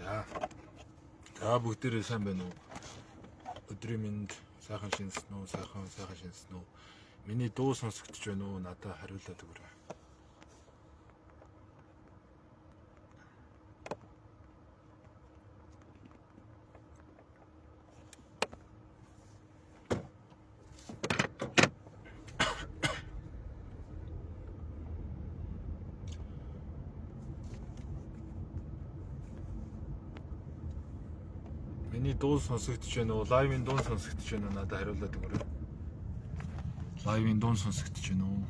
За бүгдээрээ сайн байна уу? Өдрийн минь сайхан шинсэн үү? Сайхан шинсэн үү? Миний дуу сонсогдож байна уу? Надад хариулаад өгөөрэй. Миний дуу сонсогдож байна уу? Лайвын дуу сонсогдож байна уу? Надад хариулаад өгөөрэй. Лайвын дуу сонсогдож байна уу?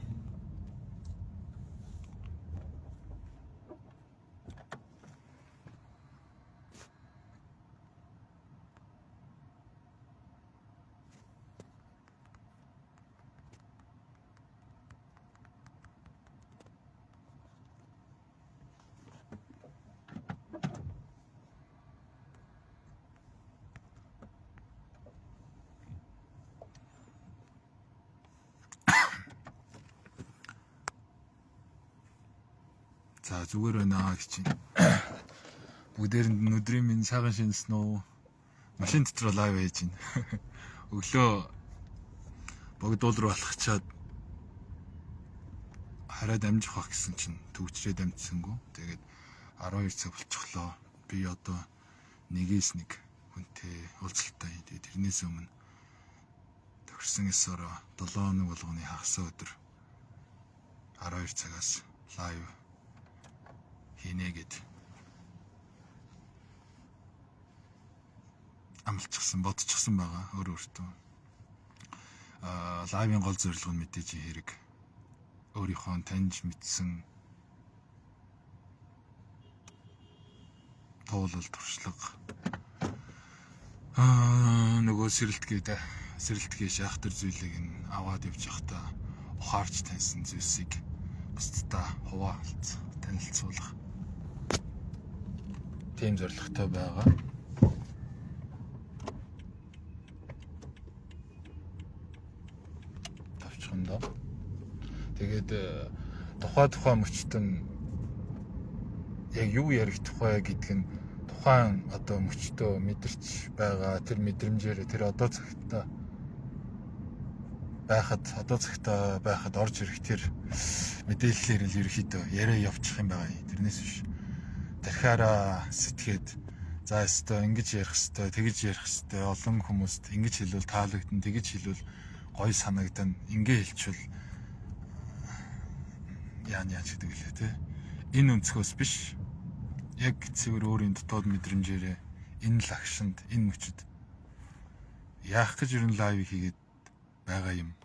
За зүгээр байна гэж чинь. Бүгдээр нь өдрийн минь сайхан шинсэн үү? Машин дотор лайв хийж байна. Өглөө богдуул руу алхачаад хараад амжих бах гэсэн чинь төвчрээд амжсангүй. Тэгээд 12 цаг болчихлоо. Би одоо нэгээс нэг хүнтэй уулзалтай. Тэгээд тэрнээс өмнө төгссөн эсороо 7 хоног болгоны хагас өдөр 12 цагаас лайв хийнэ гэд амлчихсан бодчихсан байгаа өөртөө. Лайвын гол зорилго нь мэдээж хэрэг өөрийнхөө таньж мэдсэн тоолол туршлага нөгөө сэрэлтгээ шахтар зүйлийг нь аваад явж явахдаа ухаарч таньсан зүйлсийг бусдаа хуваалц танилцуулах тийм зорилготой байгаа. Тавчхандаа. Тэгээд тухай мөчтөн яг юу ярих тухай гэдэг нь тухайн одоо мөчтөө мэдэрч байгаа тэр мэдрэмжээр тэр одоо цагтаа байхад орж ирэх тэр мэдээллээр л ерөөхдөө яриа явчих юм байгаа. Тэрнээс биш тархиараа сэтгээд за өстой ингэж ярих өстой тэгэж ярих өстой олон хүмүүст ингэж хэлвэл таалагдана тэгэж хэлвэл гоё санагдана ингэ хэлчихвэл яаж гэдэг лээ те энэ өнцгөөс биш яг цэвэр өөрийн дотоод мэдрэмжээрээ энэ л агшинд энэ мөчөд яах гэж ерөн лайв хийгээд байгаа юм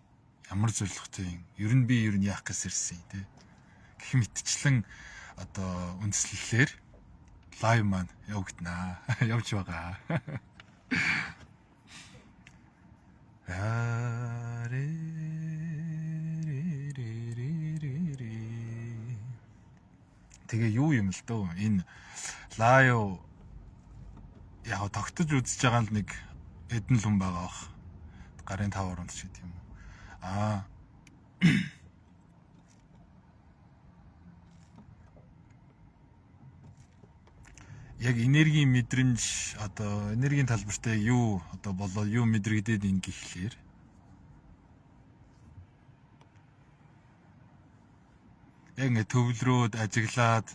ямар зорилготой юм ер нь яах гэж ирсэн те гэх мэтчлэн одоо үндэслэлээр лайв маань явагдана явж байгаа. Тэгээ юу юм л дөө энэ лайв яг тогтож үзэж байгаа л нэг эдэн л хүн байгаа бах гарын 5 орнд ч гэдэг юм уу. Яг энергийн мэдрэмж одоо энергийн талбартай юу одоо болоо юу мэдрэгдээд ин гэхлээр яг ингэ төвлөрөөд ажиглаад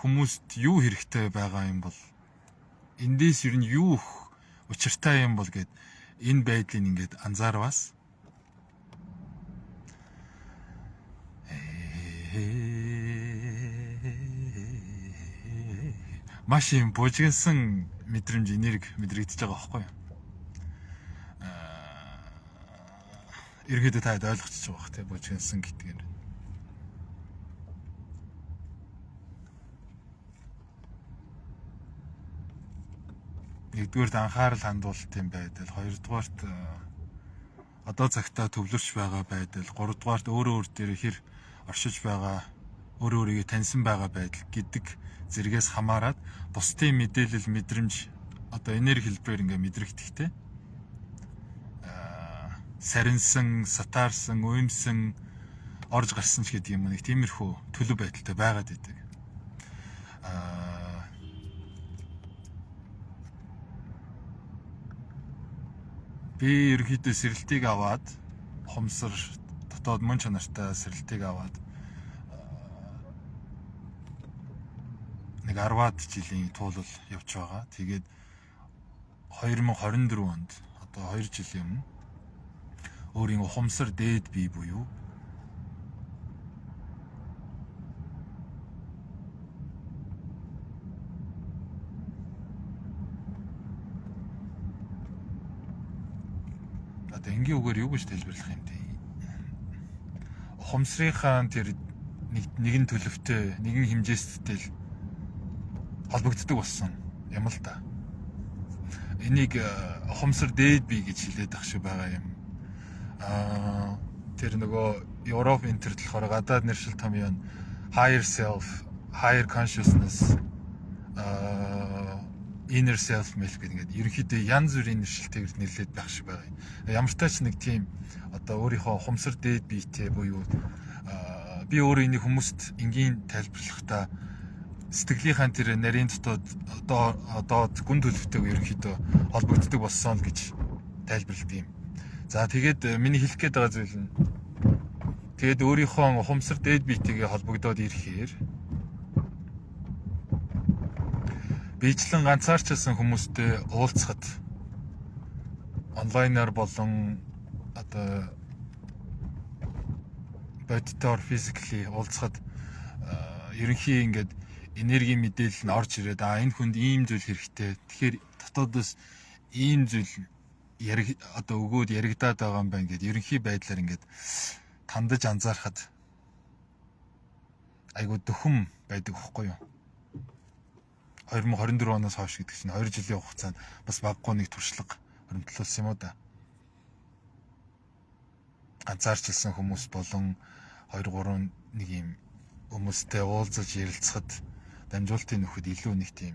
хүмүүст юу хэрэгтэй байгаа юм бол эндээс ер нь юу учиртай юм бол гэд энэ байдлыг ингээд анзаарвас маш юм бужигнсан мэдрэмж энерги мэдрэгдэж байгаа байхгүй юу? Ерөөдөө таад ойлгочих жоох тий бужигнсан гэдгээр. Нэгдүгээрт анхаарал хандуулалт юм байдал, хоёрдугаарт одоо цагтаа төвлөрч байгаа байдал, гуравдугаарт өөрөө дээр хэр оршиж байгаа, өөрийгөө таньсан байгаа байдал гэдэг зэрэгээс хамаарат бусдын мэдээлэл мэдрэмж одоо энерги хэлбэрээр ингээ мэдрэгдэхтэй саринсан, сатаарсан, уймсан, орж гарсан ч гэдэг юм нэг тиймэрхүү төлөв байдалтай байгаад идэг. Би ерөөхдөө сэрэлтийг аваад хомсор дотоод мөн чанартай сэрэлтийг аваад нэг 10-аад жилийн туулал явж байгаа. Тэгээд 2024 онд одоо 2 жилийн өмнө өөрийн ухамсар дээд бие буюу одоо энгийн үгээр юу гэж тайлбарлах юм бэ? Ухамсарынхаа тэр нэгэн төлөвтэй, нэгэн хэмжээстэй л холбогддог болсон юм л да. Энийг ухамсар дээд бие гэж хэлээд ах шиг байгаа юм. Тэр нөгөө Европ интер болохоор гадаад нэршил том юм higher self, higher consciousness, inner self мэл гэдэг ингээд ерөнхийдөө янз бүрийн нэршилтэйгээр нэрлээд байх шиг байгаа юм. Ямар ч тач нэг тийм одоо өөрийнхөө ухамсар дээд биетэй буюу би өөрөө энийг хүмүүст энгийн тайлбарлахдаа сэтгэлийнхаа тэр нарийн дотоод одоо гүн төлөвтэйг ерөнхийдөө холбогддог болсон л гэж тайлбарладаг юм. За тэгээд миний хэлэх гээд байгаа зүйл нь тэгээд өөрийнхөө ухамсар дээд биетэйгээ холбогдоод ирэхээр биечлэн ганцаарчилсан хүмүүстэй уулзахад онлайнаар болон одоо бодитоор физикли уулзахад ерөнхий ингээд энерги мэдээлэл нь орж ирээд энэ хүнд ийм зүйл хэрэгтэй. Тэгэхээр дотоодос ийм зүйл одоо өгөөд яригадаад байгаа юм байна гэд ерөнхий байдлаар ингээд тандаж анзаархад айгуу дөхөм байдаг хөхгүй юу? 2024 оноос хойш гэдэг чинь 2 жилийн хугацаанд бас баггүй нэг туршлага хөрөмтлүүлсэн юм уу да. Ганцаарчилсан хүмүүс болон 2-3 нэг юм хүмүүстэй уулзаж ярилцахад дамжуултын нөхөд илүү нэг тийм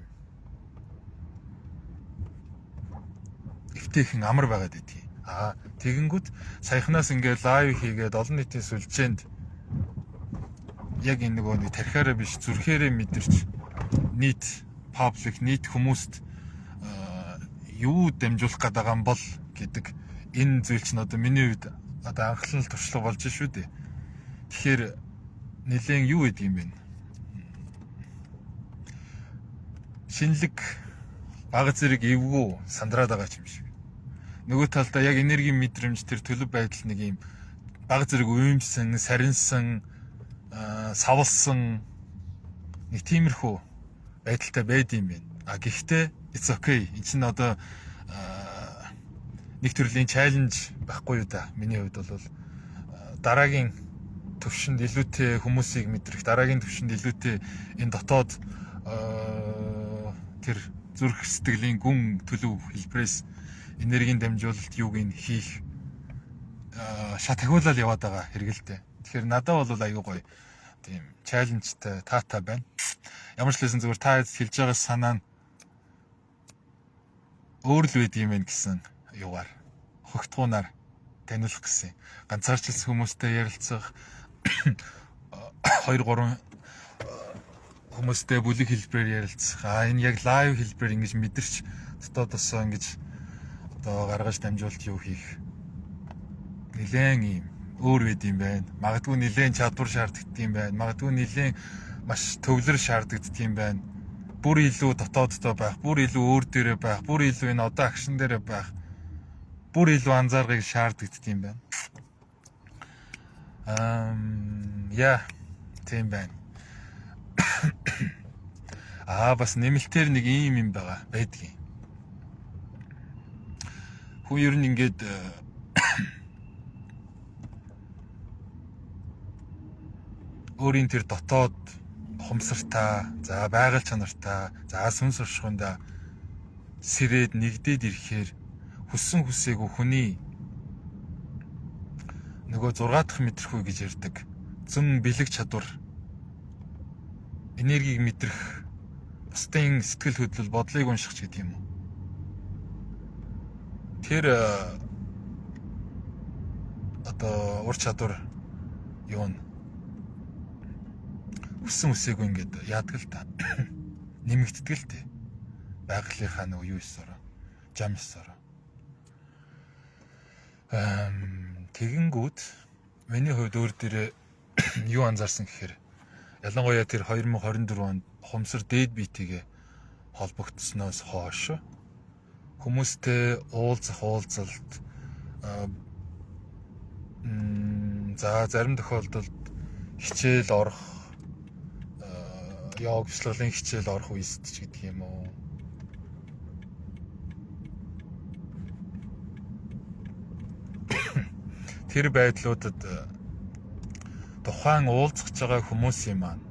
эвтэйхэн амар байгаад байдгийг. Тэгэнгүүт саяхнаас ингээд лайв хийгээд олон нийтийн сүлжээнд яг энэ нөгөө нэг тархиараа биш зүрхээрээ мэдэрч нийт паблик нийт хүмүүст юу дамжуулах гээд байгаа юм бол гэдэг энэ зүйл чинь одоо миний хувьд одоо анхлал туршлага болж шүү дээ. Тэгэхээр нэлээд юу гэдэг юм бэ? Шинэлэг бага зэрэг эвгүй сандраад байгаа юм шиг. Нөгөө талдаа яг энерги мэдрэмж тэр төлөв байдал нэг юм бага зэрэг уймсан, саринсан, савлсан нэг тиймэрхүү байдалтай байд юм байна. Гэхдээ it's okay. Энэ чинь одоо нэг төрлийн чаленж байхгүй юу да. Миний хувьд бол дараагийн төвшөнд илүүтэй хүмүүсийг мэдрэх, дараагийн төвшөнд илүүтэй энэ дотоод тэр зүрх сэтгэлийн гүн төлөв хэлбэрээс энергийн дамжуулалт юуг нь хийх шат ахиулаад яваад байгаа хэрэгэлтэй. Тэгэхээр надад бол аюу гоё тийм чаленжтай таатай байна. Ямар ч лсэн зүгээр та хэлж байгаа санаа нь өөр л байд юм байна гэсэн юугаар хогтгуунаар таниулах гэсэн. Ганцаарчилсан хүмүүстэй ярилцах 2-3 хүмүүстэй бүлэг хэлбэрээр ярилцах. Энэ яг лайв хэлбэрээр ингэж мэдэрч дотоодосоо ингэж одоо гаргаж дамжуулт юу хийх нэлээд юм өөр байд юм байна. Магадгүй нэлээд чадвар шаарддаг юм байна. Магадгүй нэлээд маш төвлөр шаарддаг юм байна. Бүр илүү дотооддоо байх, бүр илүү өөр дээрээ байх, бүр илүү энэ одоо акшн дээрээ байх, бүр илүү анзааргыг шаарддаг юм байна. Тийм байна. Бас нэмэлтээр нэг юм байгаа байдгийг. Хүн ер нь ингээд өөрийн тэр дотоод ухамсартаа, за байгаль чанартаа, за сүнс оршихуйнда сэрээд нэгдээд ирэхээр хүссэн хүсээгүй хүний нөгөө 6 дахь мэдрэхүй гэж ярьдаг зэн бэлэг чадвар энергийг мэдрэх бусдын сэтгэл хөдлөл бодлыг унших гэдэг юм уу. Тэр одоо ур чадвар юу нь хүссэн үсээгүй ингээд яадаг л та нэмэгддэг л тээ байгалийнхаа нөгөө юу ёсороо жам ёсороо Тэгэнгүүт миний хувьд өөр дээрээ юу анзаарсан гэхээр ялангуяа тэр 2024 онд хумсар дээд биетийгээ холбогдсноос хойш хүмүүстэй уулзалт за зарим тохиолдолд хичээл орох йог бяцлаглалын хичээл орох үест ч гэдэг юм уу. Тэр байдлуудад тухайн уулзах байгаа хүмүүсийн маань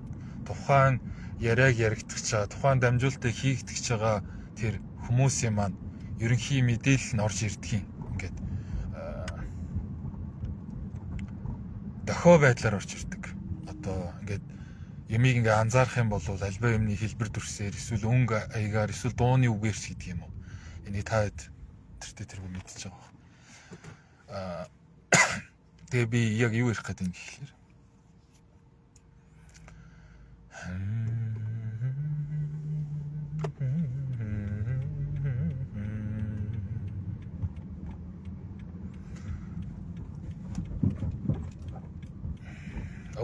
тухайн яриаг яригдах байгаа, тухайн дамжуулалтыг хийгдэх байгаа тэр хүмүүсийн маань ерөнхий мэдээлэл нь орж ирдэг юм. Ингээд дохио байдлаар орж ирдэг. Одоо ингээд ямиг ингээ анзаарах юм бол альва юмны хэлбэр төрсээр эсвэл өнгө аягаар эсвэл дууны үгээр ч гэдэг юм уу. Энийг та тэргүй мэдчихэж байгаа. Тэгээ би яг юу ярих гэдэг юм гэхлээр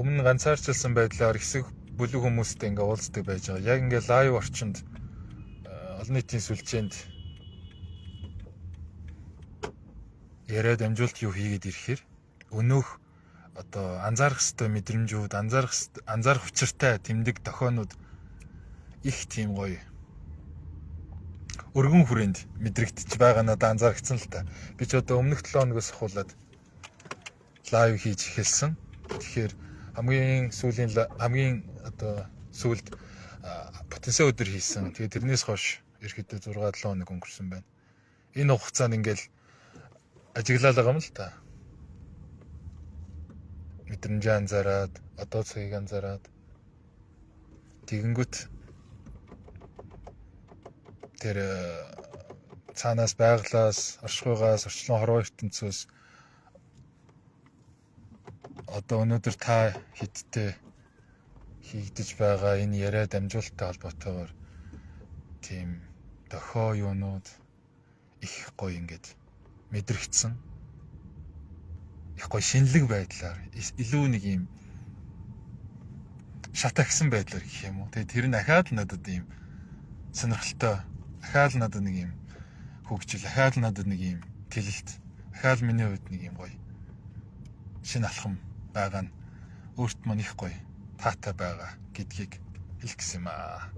өмнө ганцаарчилсан байдлаар хэсэг бүлэг хүмүүстэй ингээ уулздаг байж байгаа. Яг ингээ лайв орчинд олон нийтийн сүлжээнд яриад амжуулт юу хийгээд ирэхээр өнөөх одоо анзаарах ёстой мэдрэмжүүд, анзаарах учиртай тэмдэг дохионууд их тийм гоё өргөн хүрээнд мэдрэгдэж байгаа надад анзаарчихсан л та. Би ч одоо өмнөх 7 хоногоос ахуулаад лайв хийж эхэлсэн. Тэгэхээр хамгийн одоо сүүлд потенциал өдөр хийсэн. Тэгээ тэрнээс хойш ерөөдөө 6-7 хоног өнгөрсөн байна. Энэ хугацаанд ингээл ажиглал байгаа юм л та. Мэдрэмжээ анзаараад, одоо цагийг анзаараад тэгэнгүүт тэр цаанаас байглаас, оршихуйгаас, орчлон хорвоо ертөнцөөс одоо өнөөдөр та хидтэй хийгдэж байгаа энэ яриа дамжуулалттай холбоотойгоор тийм дохио юунууд их гоё ингээд мэдрэгдсэн. Их гоё шинэлэг байдлаар илүү нэг юм шатагсан байдлаар гэх юм уу. Тэгээ тэр нь ахаад надад ийм сонирхолтой, ахаад надад нэг юм хөгжил, ахаад надад нэг юм тэлэлт, ахаад миний хувьд нэг юм гоё шинэ алхам байгаа нь өөрт маань их гоё таатай байгаа гэдгийг хэлэх гэсэн юм аа.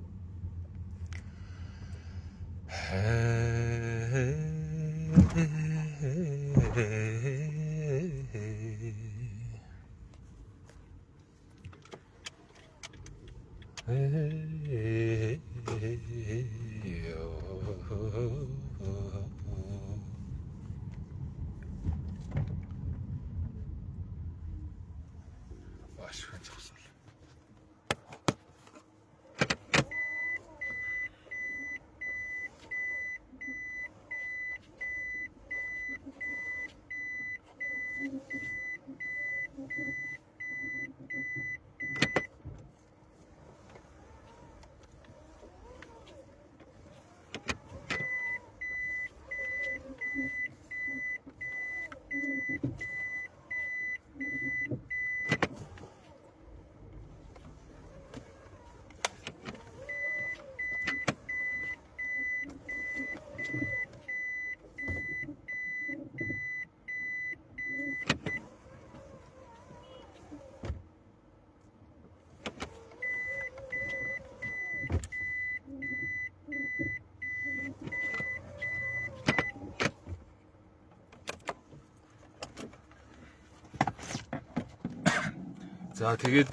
За тэгээд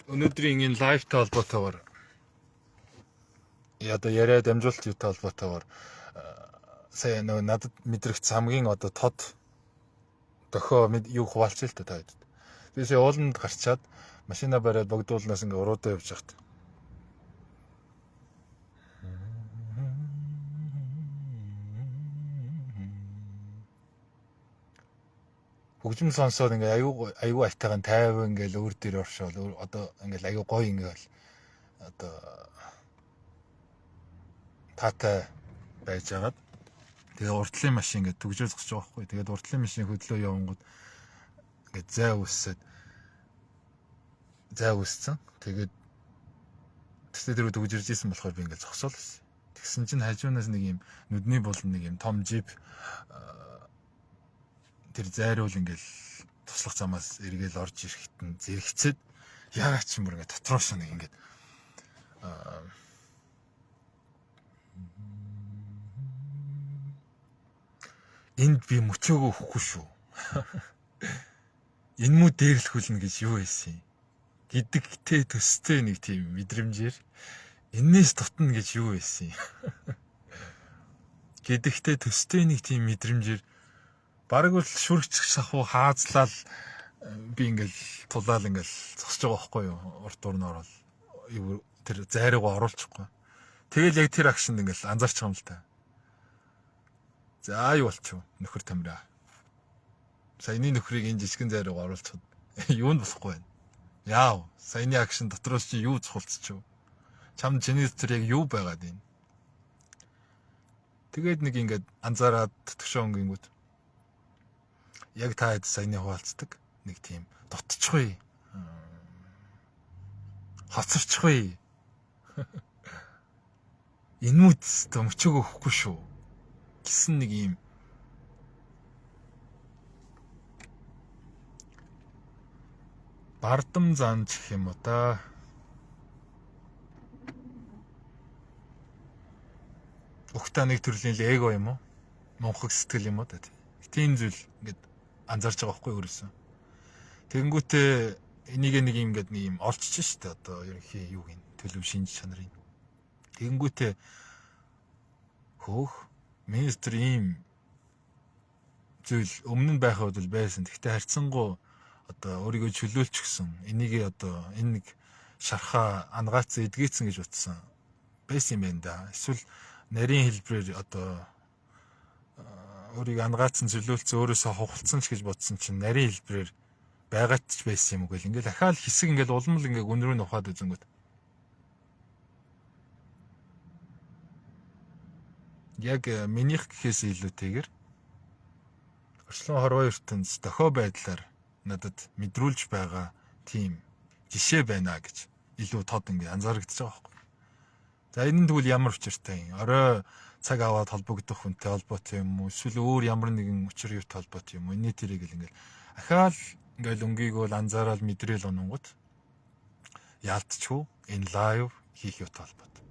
өнөөдрийн энэ лайвтай холбоотойгоор одоо яриа дамжуулалт юутай холбоотойгоор сая надад мэдрэгдсэн хамгийн одоо тод дохио юу хуваалцъя л та хэд. Тэрээс ууланд гарчаад машина бариад богдуулнаас ингээ уруудаа явж хат. Хөгжим сонсоод ингээ аюу айтайхан тайван ингээл өөр дээр оршоол одоо ингээл аюу гоё ингээл одоо таатай байж агаад Тэгээ уртлын машин ингээд төгжөө зогсож байгаа байхгүй. Тэгээд уртлын машин хөдлөө явангууд ингээд зай үүссэн. Тэгээд тэгтээ тэр төгжирж исэн болохоор би ингээд зогсоол байсан. Тэгсэн чинь хажуунаас нэг юм нүдний болон нэг юм том жип тэр зайруул ингээд туслах замаас эргээл орж ирэхэд нь зэрэгцээд яагаад ч юм бүр ингээд дотроос нэг ингээд энд би мөчөөгөө өгөхгүй шүү. Энэ мүү дээрлэхүүлнэ гэж юу байсан юм? Гэдэгтэй төстэй нэг тийм мэдрэмжээр энээс тутна гэж юу байсан юм? Гэдэгтэй төстэй нэг тийм мэдрэмжээр бараг л шүргч шахуу хаазлал би ингээл тулаал ингээл зогсож байгаа байхгүй юу? Урт дурн орол тэр зайруугаа оруулчихгүй. Тэгэл яг тэр акшнд ингээл анзаарч байгаа юм л та. За юу болчих вэ? Нөхөр тамираа. Саяны нөхрийг энэ жижигэн зайруугаа оруулчихад юу нь болохгүй байна. Яав, саяны акшн дотроос чи юу цохолцчих вэ? Чамд чиний дотор яг юу байгаад байна? Тэгээд нэг ингээд анзаараад төгшөөнгингүүд яг та хэд саяны хуваалцдаг нэг тийм дотчихгүй. Хоцорчихгүй. Энэ мэд мөчөөгөө өгөхгүй шүү гэсэн нэг юм бардам зан гэх юм уу та. Ухта нэг төрлийн эго юм уу? Мунхаг сэтгэл юм уу та. Тийм зүйл ингээд анзаарч байгаа байхгүй өөрөөсөө. Тэгэнгүүтээ энийг нэг юм ингээд нэг юм олчиж штэ одоо ерөнхий юу гин төлөв шинж чанарын. Тэгэнгүүтээ хөөх министр ийм зүйл өмнө нь байхад бол байсан. Гэхдээ харьцангуй одоо өөрийгөө чөлөөлчихсөн. Энийг одоо энэ нэг шархаа ангаацсан эдгээцэн гэж утсан байсан юм байна да. Эсвэл нарийн хэлбэрээр одоо өөрийгөө ангаацсан чөлөөлцөн өөрөөсөө хохолцсон ч гэж бодсон чинь нарийн хэлбэрээр байгаад ч байсан юм уу гэл ингээл ахаал хэсэг ингээл улмал ингээ гүн рүү нь ухаад үзэнгүүт яг минийх гэхээс илүүтэйгэр орчлон хорвоо ертөнц дохио байдлаар надад мэдрүүлж байгаа тийм жишээ байна гэж илүү тод ингээ анзаарэгдэж байгаа байхгүй. За энэ нь тэгвэл ямар учиртай юм? Орой цаг аваад холбогдох хүнтэй холбоотой юм уу? Эсвэл өөр ямар нэгэн учир юутай холбоотой юм уу? Энэний тэрийг л ингээл ахаал ингээл өнгөийг бол анзаараад мэдрээл ононгод яалтчгүй энэ лайв хийх юутай холбоотой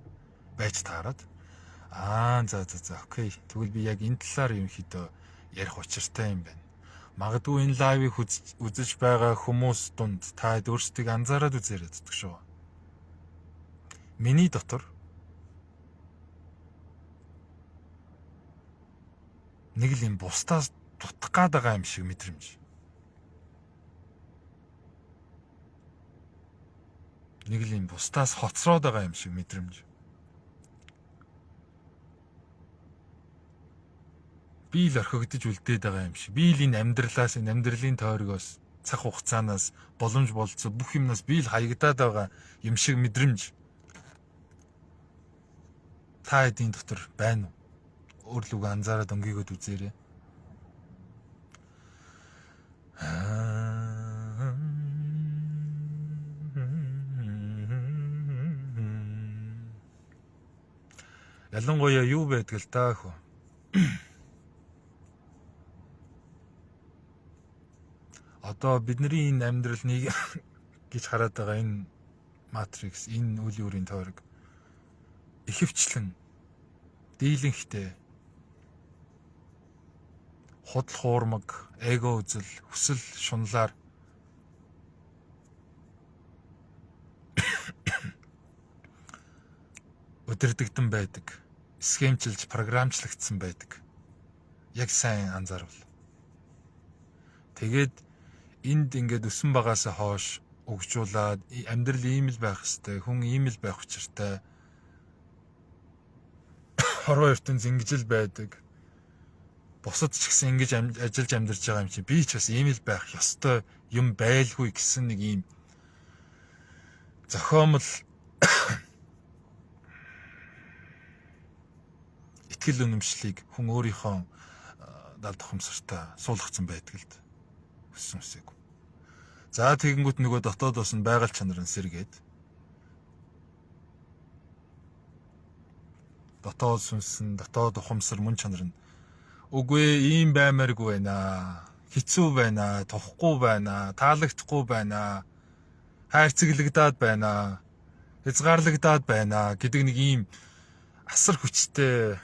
байж таарад. За окей. Тэгвэл би яг энэ талаар ерөнхийдөө ярих учиртай юм байна. Магадгүй энэ лайвыг үзэж байгаа хүмүүс дунд та өөрсдийг анзаараад үзээрэй гэдэг шүү. Миний дотор нэг л юм бусдаас дутах гад байгаа юм шиг мэдрэмж. Нэг л юм бусдаас хоцроод байгаа юм шиг мэдрэмж. Би л орхигдож үлдээд байгаа юм шиг. Би л энэ амьдралаас, энэ амьдралын тойргоос, цаг хугацаанаас, боломж болцоо бүх юмнаас би л хаягдаад байгаа юм шиг мэдрэмж. Та эдийн дотор байна уу? Өөрлөгөө анзаараад өнгийгөөд үзээрэй. Ялангуяа юу байдаг л таа хөө. Одоо бидний энэ амьдрал нэг гэж хараад байгаа энэ матрикс, энэ үйл өөрийн тойрог ихэвчлэн дийлэнхтэй худал хуурмаг, эго үзэл, хүсэл шунлаар өдөрдөгдөн байдаг. Схемчилж, програмчлагдсан байдаг. Яг сайн анзаарвал. Тэгээд энд ингээд өсөн багаасаа хойш өгжүүлээд амьдрал ийм л байх хэвээр, хүн ийм л байх учиртай. Хорвоо ертөнц ингэж л байдаг. Бусад ч гэсэн ингэж ажиллаж амьдарч байгаа юм чи би ч бас ийм л байх ёстой юм байлгүй гэсэн нэг ийм зохиомл итгэл үнэмшлийг хүн өөрийнхөө дал тухамсартаа суулгацсан байдаг л хүссэн үсээгүй. За тэгэнгүүт нөгөө дотоодоос нь байгаль чанар нь сэргээд дотоод сүнсэн, дотоод ухамсар, мөн чанар нь үгүй ийм баймааргүй байна. Хэцүү байна, тухгүй байна, таалагдахгүй байна, хайрцаглагдаад байна, хязгаарлагдаад байна гэдэг нэг ийм асар хүчтэй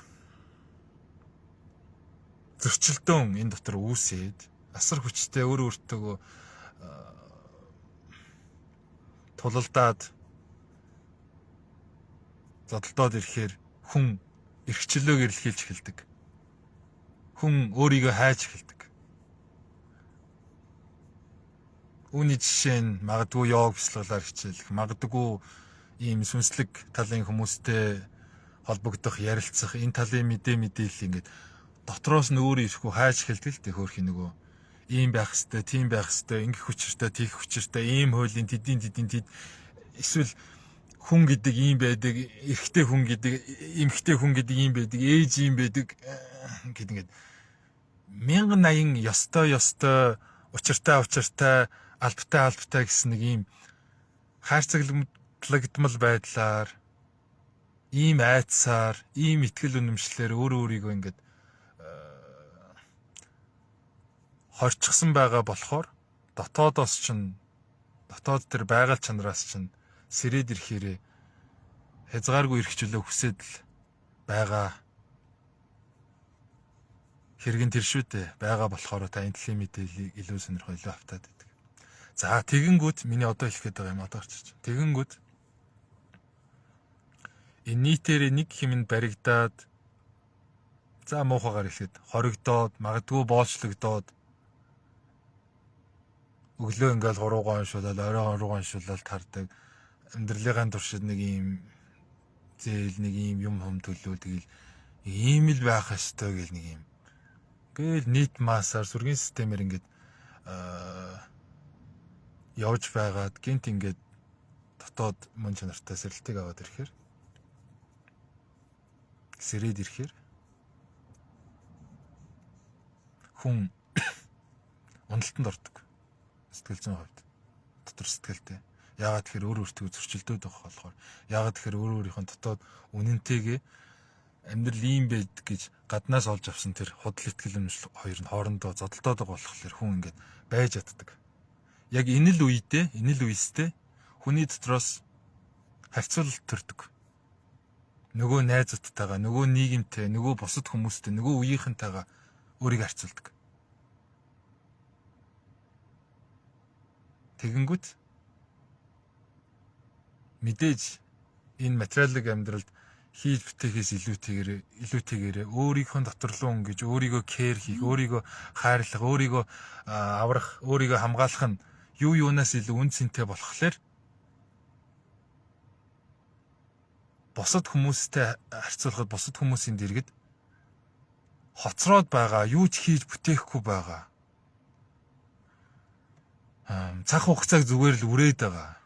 зөрчилдөөн энэ дотор үүсээд асар хүчтэй өөр өөртөө тулалдаад зодолдоод ирэхээр хүн эрхчлөөг эрэлхийлж эхэлдэг. Хүн өөрийгөө хайж эхэлдэг. Үүний жишээ нь магадгүй йог бяцлаглаар хичээлэх, магадгүй ийм сүнслэг талын хүмүүстэй холбогдох, ярилцах, энэ талын мэдээлэл ингээд дотроос нь өөрөө ирэхгүй хайж эхэлдэг л дээ хөөрхийн нөгөө ийм байх хэвээр, тийм байх хэвээр, ингэх хүчиртэй, тийх хүчиртэй, ийм хуулийн тэдийн эсвэл хүн гэдэг ийм байдаг, эрэгтэй хүн гэдэг, эмэгтэй хүн гэдэг ийм байдаг, ээж ийм байдаг гэд ингээд 1080 ёстой учиртай албатай гэсэн нэг ийм хайрцаглагдмал байдлаар ийм айцсаар, ийм итгэл үнэмшлэр өөрийгөө ингээд хорчгсон байгаа болохоор дотоод тэр байгаль чанараас чинь сэрээд ирэхээрээ хязгааргүй эрхчлөө хүсээд л байгаа хэрэгэн тэр шүү дээ. Байгаа болохоор та энэ талын мэдээллийг илүү сонирхол илүү автаад байдаг. За тэгэнгүүт миний одоо хэлэх гээд байгаа юм одоо гарч ирж. Тэгэнгүүт энэ нийтээр нэг хэмэнд баригдаад за муухагаар хэлэхэд хоригдоод магадгүй боолчлогдоод өглөө ингээл 3 гоншуулаад оройн 3 гоншуулаад тардаг амьдралын туршид нэг ийм зээл нэг ийм юм төлөө тэгэл ийм л байх ёстой гэл нэг ийм гэл нийт массаар сүргийн системээр ингээд явж байгаад гинт ингээд дотоод мөн чанартай сэрэлтийг аваад ирэхээр сэрээд ирэхээр хүн уналтанд ордог. Сэтгэл зүйн хувьд дотор сэтгэлтэй. Яагаад тэгэхээр өөр өөртөө зөрчилдөөд байх болохоор. Яагаад тэгэхээр өөр өөрийнхөө дотоод үнэнтэйгээ амьдрал ийм байд гэж гаднаас олж авсан тэр худал итгэл үнэмшил хоёр нь хоорондоо зодолдоод байгаа болохоор хүн ингээд байж яддаг. Яг энэ л үестэй хүний дотроос харьцуулалт төрдөг. Нөгөө найзуудтайгаа, нөгөө нийгэмтэй, нөгөө бусад хүмүүстэй, нөгөө үеийнхэнтэйгээ өөрийгөө харьцуулдаг. Тэгэнгүүт мэдээж энэ материалын амьдралд хийж бүтээхээс илүүтэйгээр өөрийнхөө дотор руу ингэж өөрийгөө кэр хийх, өөрийгөө хайрлах, өөрийгөө аврах, өөрийгөө хамгаалах нь юунаас илүү үн цэнтэй болохоор бусад хүмүүстэй харьцуулахад бусад хүмүүсийн дэргэд хоцроод байгаа, юу ч хийж бүтээхгүй байгаа. Цаг хугацааг зүгээр л үрээд байгаа.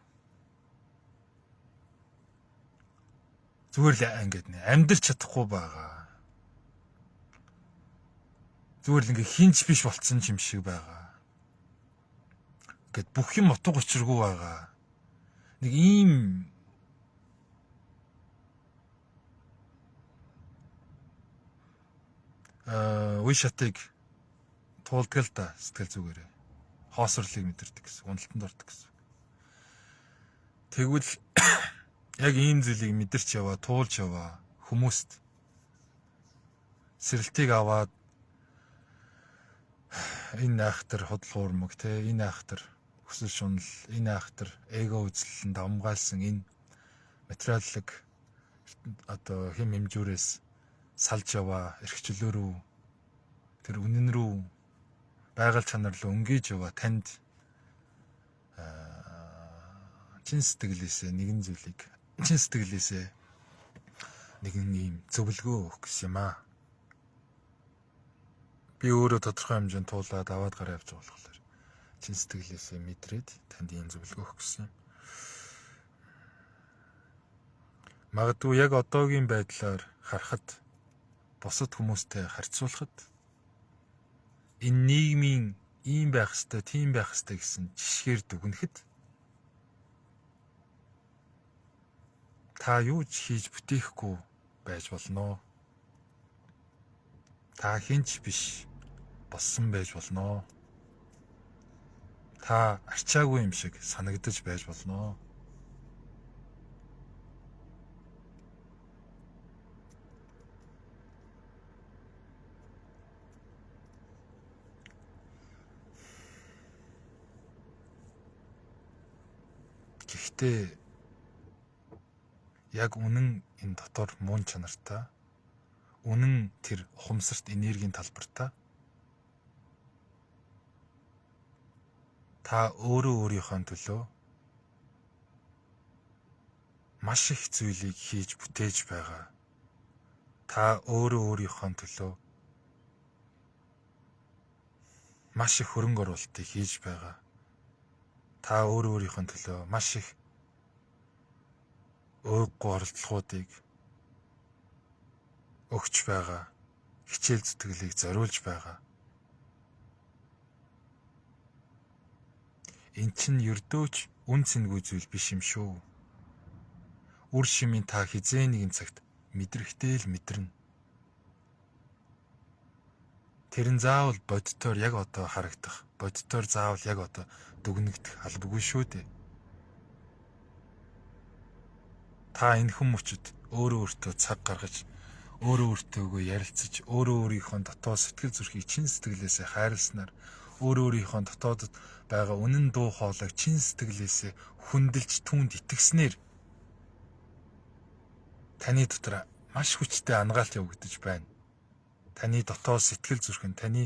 Зүгээр л ингээд амьдрч чадахгүй байгаа. Зүгээр л ингээ хинч биш болцсон юм шиг байгаа. Ингээд бүх юм утга учиргүй байгаа. Нэг ийм үе шатыг туулдаг л да сэтгэл зүгээрээ. Хоосрлыг мэдэрдэг гэсэн, уналтанд ордог гэсэн. Тэгвэл яг ийм зүйлийг мэдэрч яваа, туулж яваа хүмүүст сэрэлтийг аваад энэ айхтар худал хуурмаг те энэ айхтар хүсэл шунал энэ айхтар эго үзлэлэнд амгаалсан энэ материаллык одоо хэм хэмжүүрээс салж яваа эрхчлөө рүү тэр үнэн рүү байгаль чанар руу өнгөж яваа танд чин сэтгэлээсээ нэгэн зүйлийг чин сэтгэлээсээ нэгэн ийм зөвлөгөө өгөх гэсэн юм аа. Би өөрөө тодорхой хэмжээнд туулаад аваад гараа явж байгаа болохоор чин сэтгэлээсээ мэдрээд танд ийм зөвлөгөө өгөх гэсэн юм. Магадгүй яг одоогийн байдлаар харахад бусад хүмүүстэй харьцуулахад энэ нийгмийн ийм байх ёстой, тийм байх ёстой гэсэн жишгээр дүгнэхэд та юу ч хийж бүтээхгүй байж болно. Та хинч биш болсон байж болно. Та арчаагүй юм шиг санагдаж байж болно. Гэхдээ яг үнэн энэ дотор муун чанартай, үнэн тэр ухамсарт энергийн талбартаа та өөрөө өөрийнхөө төлөө маш их зүйлийг хийж бүтээж байгаа. Та өөрөө өөрийнхөө төлөө маш их хөрөнгө оруулалтыг хийж байгаа. Та өөрөө өөрийнхөө төлөө маш их уйггүй оролдлогоодыг өгч байгаа. Хичээл зүтгэлийг зориулж байгаа. Эн чинь ердөөч үн цэнгүй зүйл биш юм шүү. Үр шимийн та хизээ нэгэн цагт мэдрэхтэй л мэдэрнэ. Тэр нь заавал бодитоор яг одоо харагдах, бодитоор заавал яг одоо дүгнэгдэх албагүй шүү дээ. Та энэ хүмүүчд өөрөө өөртөө цаг гаргаж, өөрөө өөртөөгөө ярилцаж, өөрөө өөрийнхөө дотоод сэтгэл зүрхийг чин сэтгэлээсээ хайрласнаар, өөрөө өөрийнхөө дотоодод байгаа үнэн дуу хоолойг чин сэтгэлээсээ хүндэлж түүнд итгэснээр таны дотор маш хүчтэй ангаалт явагдаж байна. Таны дотоод сэтгэл зүрх нь таны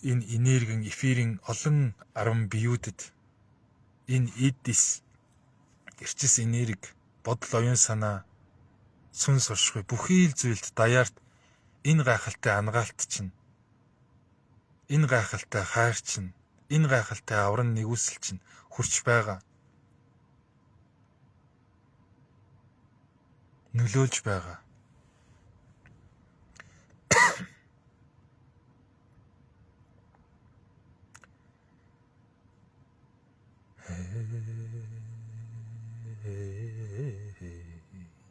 энэ энергийн, эфирийн олон арван биеүүдэд энэ эдис эрчис энерги, бодол, оюун санаа, сүнс оршихуй бүхий л зүйлд даяарт энэ гайхалтай ангаалт чинь, энэ гайхалтай хайр чинь, энэ гайхалтай аврам нэгүсэл чинь хүрч байгаа. Нөлөөлж байгаа.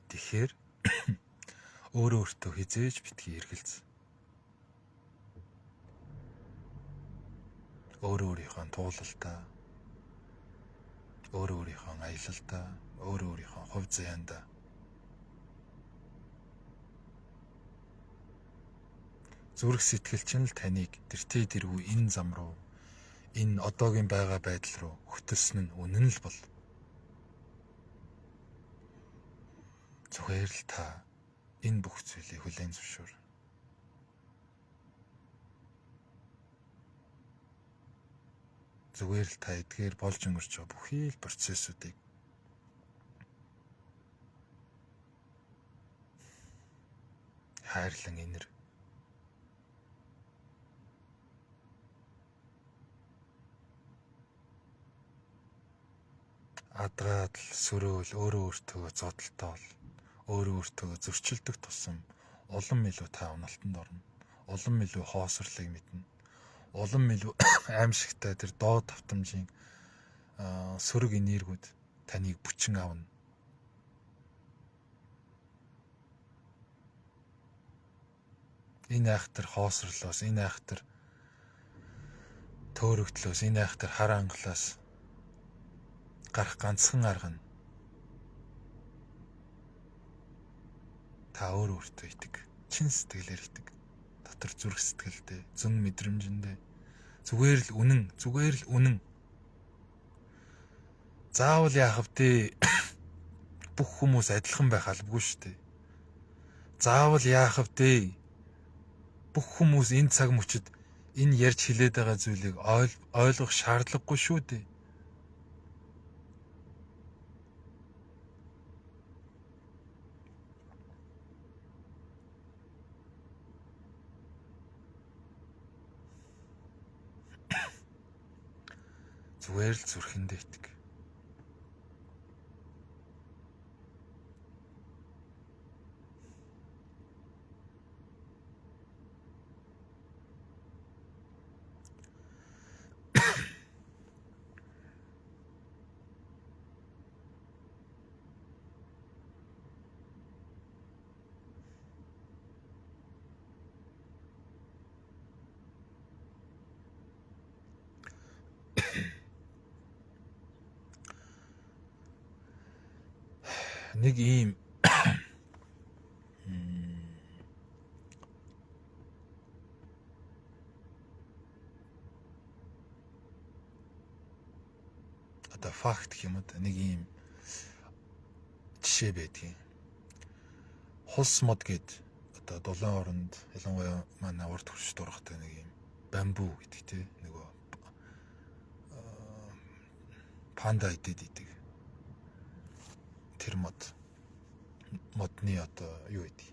Тэгэхээр өөрөө өөртөө хизээж битгий эргэлз. Өөрөө өөрийнхөө туулалтаа, өөрөө өөрийнхөө аялалтаа, өөрөө өөрийнхөө хувь заяандаа зүрх сэтгэл чинь л таныг тэртээ тэргүй энэ зам руу, энэ одоогийн байгаа байдал руу хөтөлсөн нь үнэн л бол. Зүгээр л та энэ бүх зүйлийг хүлээн зөвшөөр. Зүгээр л та эдгээр болж өнгөрч байгаа бүхий л процессуудыг хайрлан инэр. Адгаад л сөрөөл өөрөө өөртөө зодтолтол, өөрөө өөртөө зөрчилдөх тусам улам илүү та уналтанд орно. Улам илүү хоосрлыг мэднэ. Улам илүү аимшигтай тэр доод тавтамжийн сөрөг энергиуд таныг бүчин авна. Энэ айхтар хоосрлоос, энэ айхтар төөрөгдлөөс, энэ айхтар хар ангалаас гарах ганцхан арга нь та өөрөө өөртөө итэг, чин сэтгэлээр итэг, дотор зүрх сэтгэлдээ, зөн мэдрэмжэндээ зүгээр л үнэн. Заавал яах вэ? Бүх хүмүүс адилхан байх албагүй шүү дээ. Заавал яах вэ? Бүх хүмүүс энэ цаг мөчид энэ ярьж хэлээд байгаа зүйлийг ойлгох шаардлагагүй шүү дээ. Зүгээр л зүрхэндээ итэг. нэг ийм одоо факт гэх юм уу, нэг ийм жишээ байдгийн. Хулс мод гээд одоо дулаан оронд ялангуяа манай урд хурц дурахтай нэг ийм бамбу гэдэг те, нөгөө панда идэг. Тэр модны одоо юу гэдэг?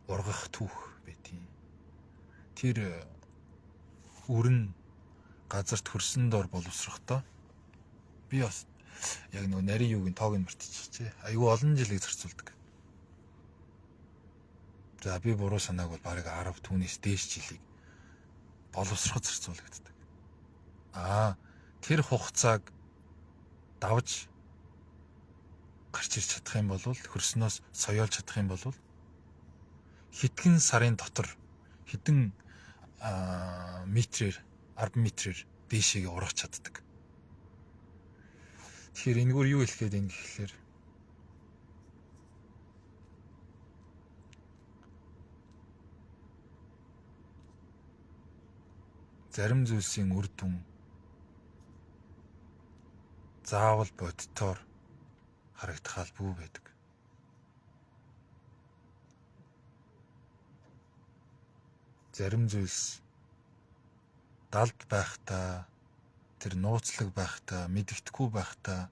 Ургах түүх байдгийн. Тэр үрэн газарт хөрсөн дор боловсрохдоо би бас яг нөгөө нарийн юугийн тоог нь мартчихжээ. Айгүй олон жилийг зарцуулдаг. За би буруу санааг бол барыг 10 түүнээс дээш жилийг боловсроход зарцуулагддаг. Тэр хугацааг давж гарч ирж чадах юм бол, хөрснөөс соёолж чадах юм бол хэдхэн сарын дотор хэдэн метрээр 10 метрээр дээшээгээ ургах чаддаг. Тэгэхээр энэгээр юу хэлэх гээд энэ гэхлээр зарим зүйлсийн үр дүн заавал бодитоор харагдах албагүй байдаг. Зарим зүйлс далд байхдаа, тэр нууцлаг байхдаа, мэдэгдэхгүй байхдаа,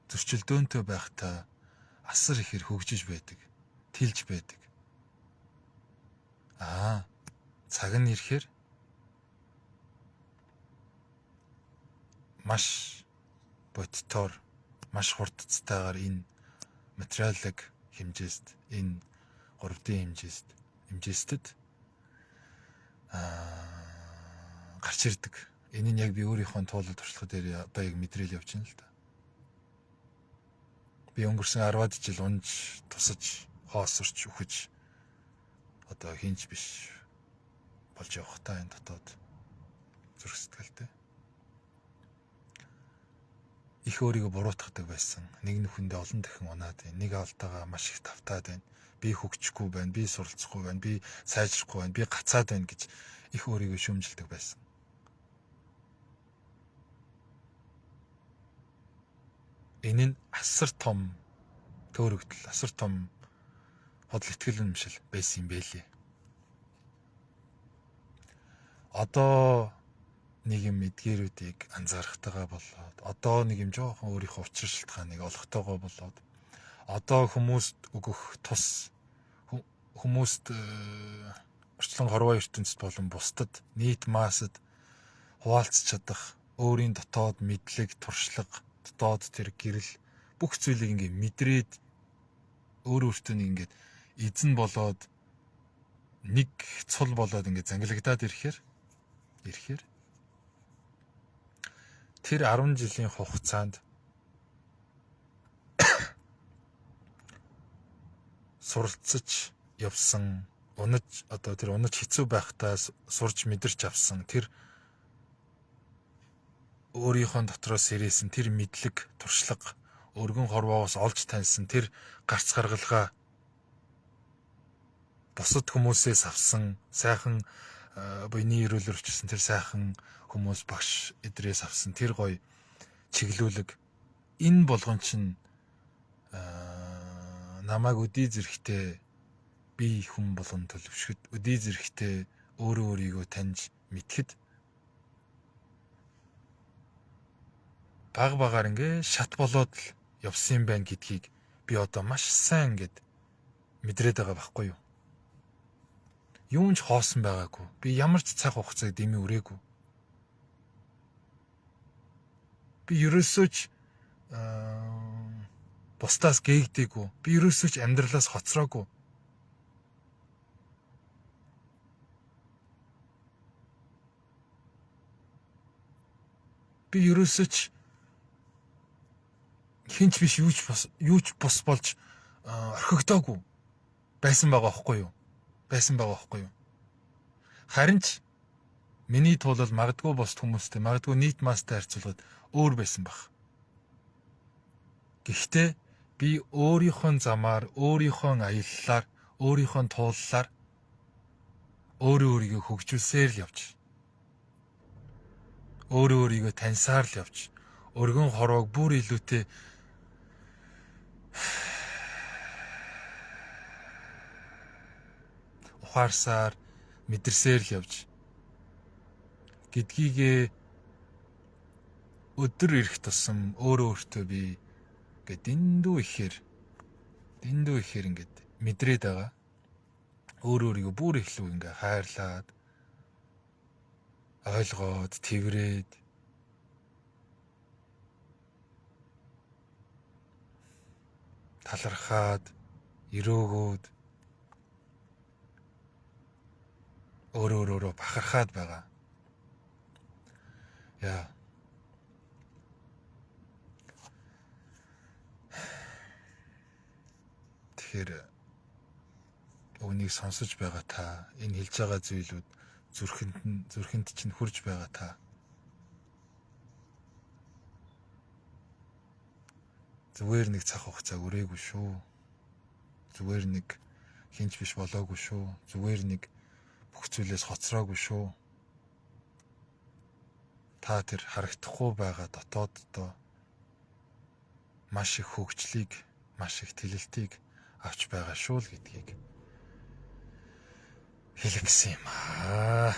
зөрчилдөөнтэй байхдаа асар ихэр хөгжиж байдаг, тэлж байдаг. Цаг нь ирэхээр маш бодитоор, маш хурдцтайгаар энэ материалыг хэмжээст, энэ 3D хэмжээстэд гарч ирдэг. Энэ нь яг би өөрийнхөө туулал туршлага дээр одоо яг мэдрээл явж байна л да. Би өнгөрсөн 10-аад жил унж, тусаж, хоосорч, үхэж одоо хинж биш болж явах та энэ дотоод зүрх сэтгэлтэй. Их өөрийгөө буруутгадаг байсан. Нэг нүхэндээ олон дахин унаад байна. Нэг алдаагаа маш их тавтаад байна. Би хөгжихгүй байна, би суралцахгүй байна, би сайжрахгүй байна, би гацаад байна гэж их өөрийгөө шүүмжилдэг байсан. Энэ нь асар том төөрөгдөл, асар том бодол итгэл үнэмшил байсан юм байлээ. Одоо нэг юм эдгээрүүдийг анзаарахтайгаа болоод, одоо нэг юм жоохон өөрийнхөө учир шалтгааныг олохтойгоо болоод, одоо хүмүүст өгөх тус, хүмүүст орчлон хорвоо ертөнцид болон бусдад нийт массад хуваалцах чадах өөрийн дотоод мэдлэг, туршлага, дотоод тэр гэрэл бүх зүйлийг ингээ мэдрээд өөртөө ингээ эзэн болоод нэг цул болоод ингээ зангилагдаад ирэхээр тэр 10 жилийн хугацаанд суралцж явсан, тэр унаж хэцүү байхдаа сурж мэдэрч авсан тэр өөрийнхөө дотроос ирээсэн тэр мэдлэг, туршлага, өргөн хорвоогоос олж таньсан тэр гарц гаргалгаа бусад хүмүүсээс авсан сайхан буйны ирүүлэр өчсөн тэр сайхан хүмүүс багш эдрээс авсан тэр гоё чиглүүлэг, энэ болгон чинь намайг өдий зэрэгтэй би хүн болгон төлөвшөд, өдий зэрэгтэй өөрийгөө таньж мэдхэд багаар ингээ шат болоод л явсан юм байна гэдгийг би одоо маш сайн ингээд мэдрээд байгаа байхгүй юу? Юунч хоосон байгаагүй. Би ямар ч цаг хугацааг дэмий өрөөгүй. Би ерөөсөө ч бусдаас гээгдээгүй. Би ерөөсөө ч амьдралаас хоцроогүй. Би ерөөсөө ч хинч биш юу ч бус болж орхигдоогүй байсан байгаа байхгүй юу? Харин ч миний тулал магадгүй бос хүмүүстэй, магадгүй нийт маастай харьцуулахад өөр байсан баг. Гэхдээ би өөрийнхөө замаар, өөрийнхөө аяллаар, өөрийнхөө тууллаар өөрийгөө хөгжүүлсээр л явж. Өөрийгөө таньсаар л явж. Өргөн хорвоог бүр илүүтэй ухаарсаар мэдэрсээр л явж. Гэдгийгээ өдөр ирэх тусам өөртөө би ингээд дэндүү ихээр ингээд мэдрээд байгаа. Өөрийгөө бүр ихлүү ингээ хайрлаад ойлгоод тэврээд талархаад өрөөгөөд өөрөө бахархаад байгаа. Яа. Тэгэхээр өвнийг сонсож байгаа та, энэ хэлж байгаа зүйлүүд зүрхэнд чинь хурж байгаа та. Зүгээр нэг цаг хугацаа өрөөгүй шүү. Зүгээр нэг хинч биш болоогүй шүү. Зүгээр нэг бүх зүйлээс хоцроогүй шүү. Та тэр харагдахгүй байгаа дотооддоо маш их хөгжлийг, маш их тэлэлтийг авч байгаа шүү л гэдгийг хэлэх гэсэн юм аа.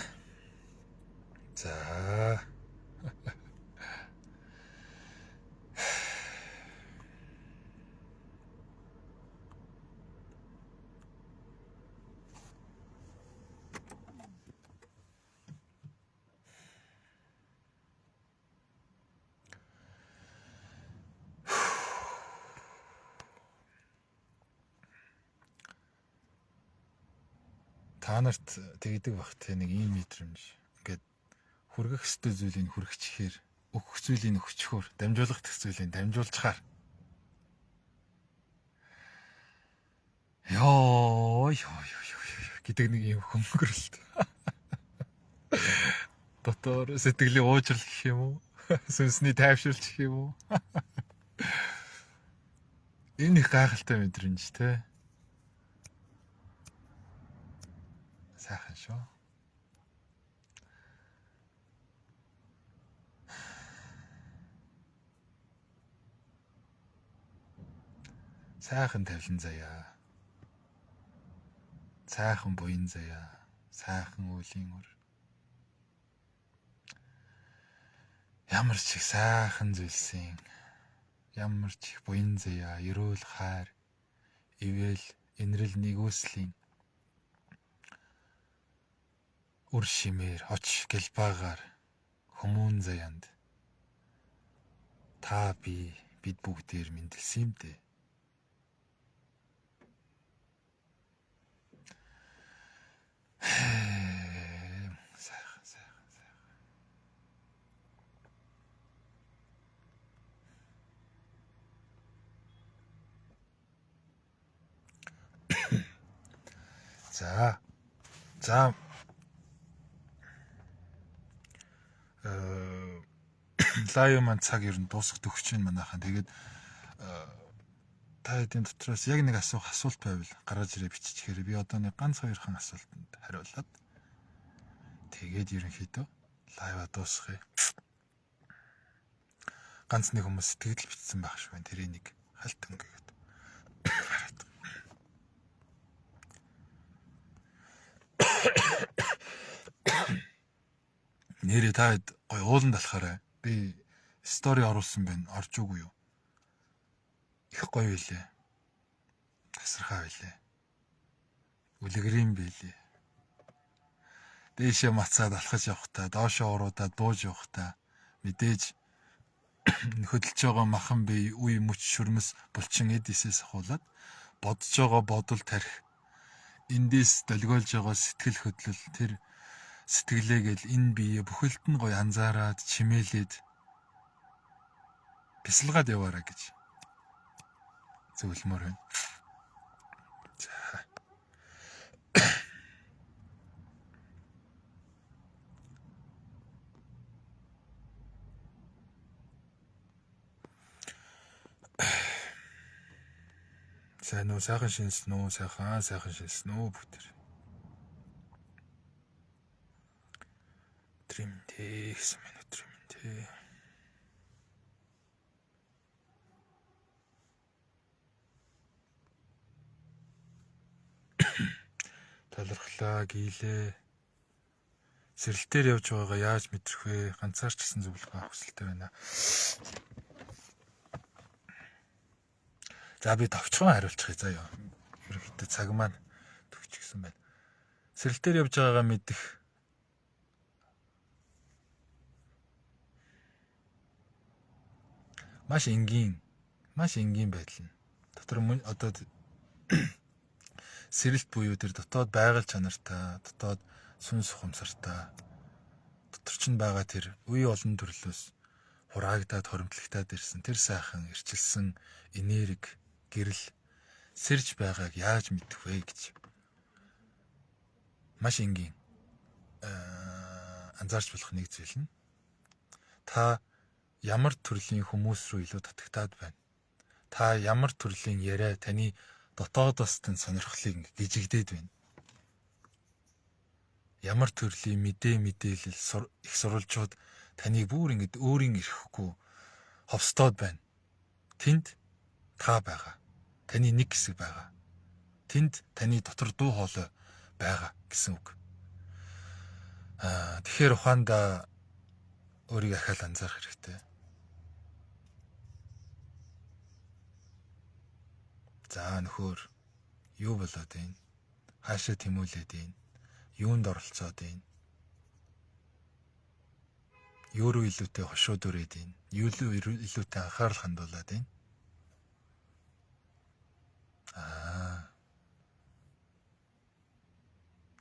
За. Та нарт тэгдэг бах те нэг ийм мэдрэмж. Ингээд хүргэх ёстой зүйлийг хүргэчихээр, өгөх зүйлийг өгчхөөр, дамжуулах зүйлийг дамжуулчихаар. Ёо гэдэг нэг юм хөнгөрөлт. Дотор сэтгэлийн уужрал гэх юм уу? Сүнсний тайвшруулч гэх юм уу? Энэ их гайхалтай мэдрэмж те. Сайхан шүү. Сайхан тавилан заяа. Сайхан буян заяа. Сайхан үеийн өр. Ямар ч их сайхан зүйлсийн, ямар ч их буян заяа, эрүүл хайр, ивэл, инрэл нэгүслийн үр шимээр оч гэлбаагаар хүмүүн заяанд та бид бүгдээр мэндэлсэн юм дээ. Сайхан. За. Лайв маань цаг ер нь дуусах төгсөж байна манайхаа. Тэгээд та хэдийн дотроос яг нэг асуулт байвал гаргаж ирээ биччихээр би одоо нэг ганц хоёрхан асуултанд хариулаад тэгээд ерөнхийдөө лайва дуусгая. Ганц нэг хүмүүс сэтгэл бичсэн байх шүү. Тэрийг нэг халт өнгөгээд. Нэрээ та гой ууланд алхаарай. Би стори оруулсан байна. Орж үгүй юу? Их гоё байлээ. Тасархаа байлээ. Үлгэрийн байлээ. Дээшээ мацаад алхаж явахдаа, доошоо уруудаад бууж явахдаа мэдээж хөдөлж байгаа махан бие үе мөч шүрмэс булчин эд эсээс ахуулаад бодож байгаа бодол тарих эндээс долгиолж байгаа сэтгэл хөдлөл тэр сэтгэлээгээл энэ бие бүхэлд нь гоё анзаараад чимээлээд бясалгаад яваарай гэж зөвлөмөр байна. За. Сайн уу, сайхан шинсэн үү, сайхан шинсэн үү бүгд. Өдрөмтэй гэсэн мэн өдрөмтэй. Талархлаа гийлээ. Сэрэлтээр явж байгаагаа яаж мэдрэх вэ? Ганцаарч гэсэн зөвлөгөө авах хүсэлтэй байна. За би товчхон хариулчих заяа. Ерөнхийдөө цаг маань төгсчихсэн байна. Сэрэлтээр явж байгаагаа мэдэх маш энгийн байдал нь. Дотор одоо сэрэлт буюу тэр дотоод байгаль чанартай, дотоод сүнс ухамсартай, дотор ч байгаа тэр үе олон төрлөөс хураагдаад хоримтлагтаад ирсэн тэр сайхан ирчилсэн энерги, гэрэл сэрж байгааг яаж мэдэх вэ гэж маш энгийн анзаарч болох нэг зүйл нь та ямар төрлийн хүмүүс рүү илүү татагтаад байна. Та ямар төрлийн яриа таны дотоодоос тань сонирхлыг гжигдээд байна. Ямар төрлийн мэдээлэл их сурвалжууд таныг бүр ингэж өөрийн ирэхгүй ховстоод байна. Тэнд та байгаа. Таны нэг хэсэг байгаа. Тэнд таны дотор дуу хоолой байгаа гэсэн үг. Тэгэхээр ухаандаа өөрийгөө ахаал анзаарах хэрэгтэй. За нөхөр юу болоод байна? Хаашаа тэмүүлээд байна? Юунд оролцоод байна? Юу руу илүүтэй хошууд өрөөд байна? Юу руу илүүтэй анхаарал хандуулад байна?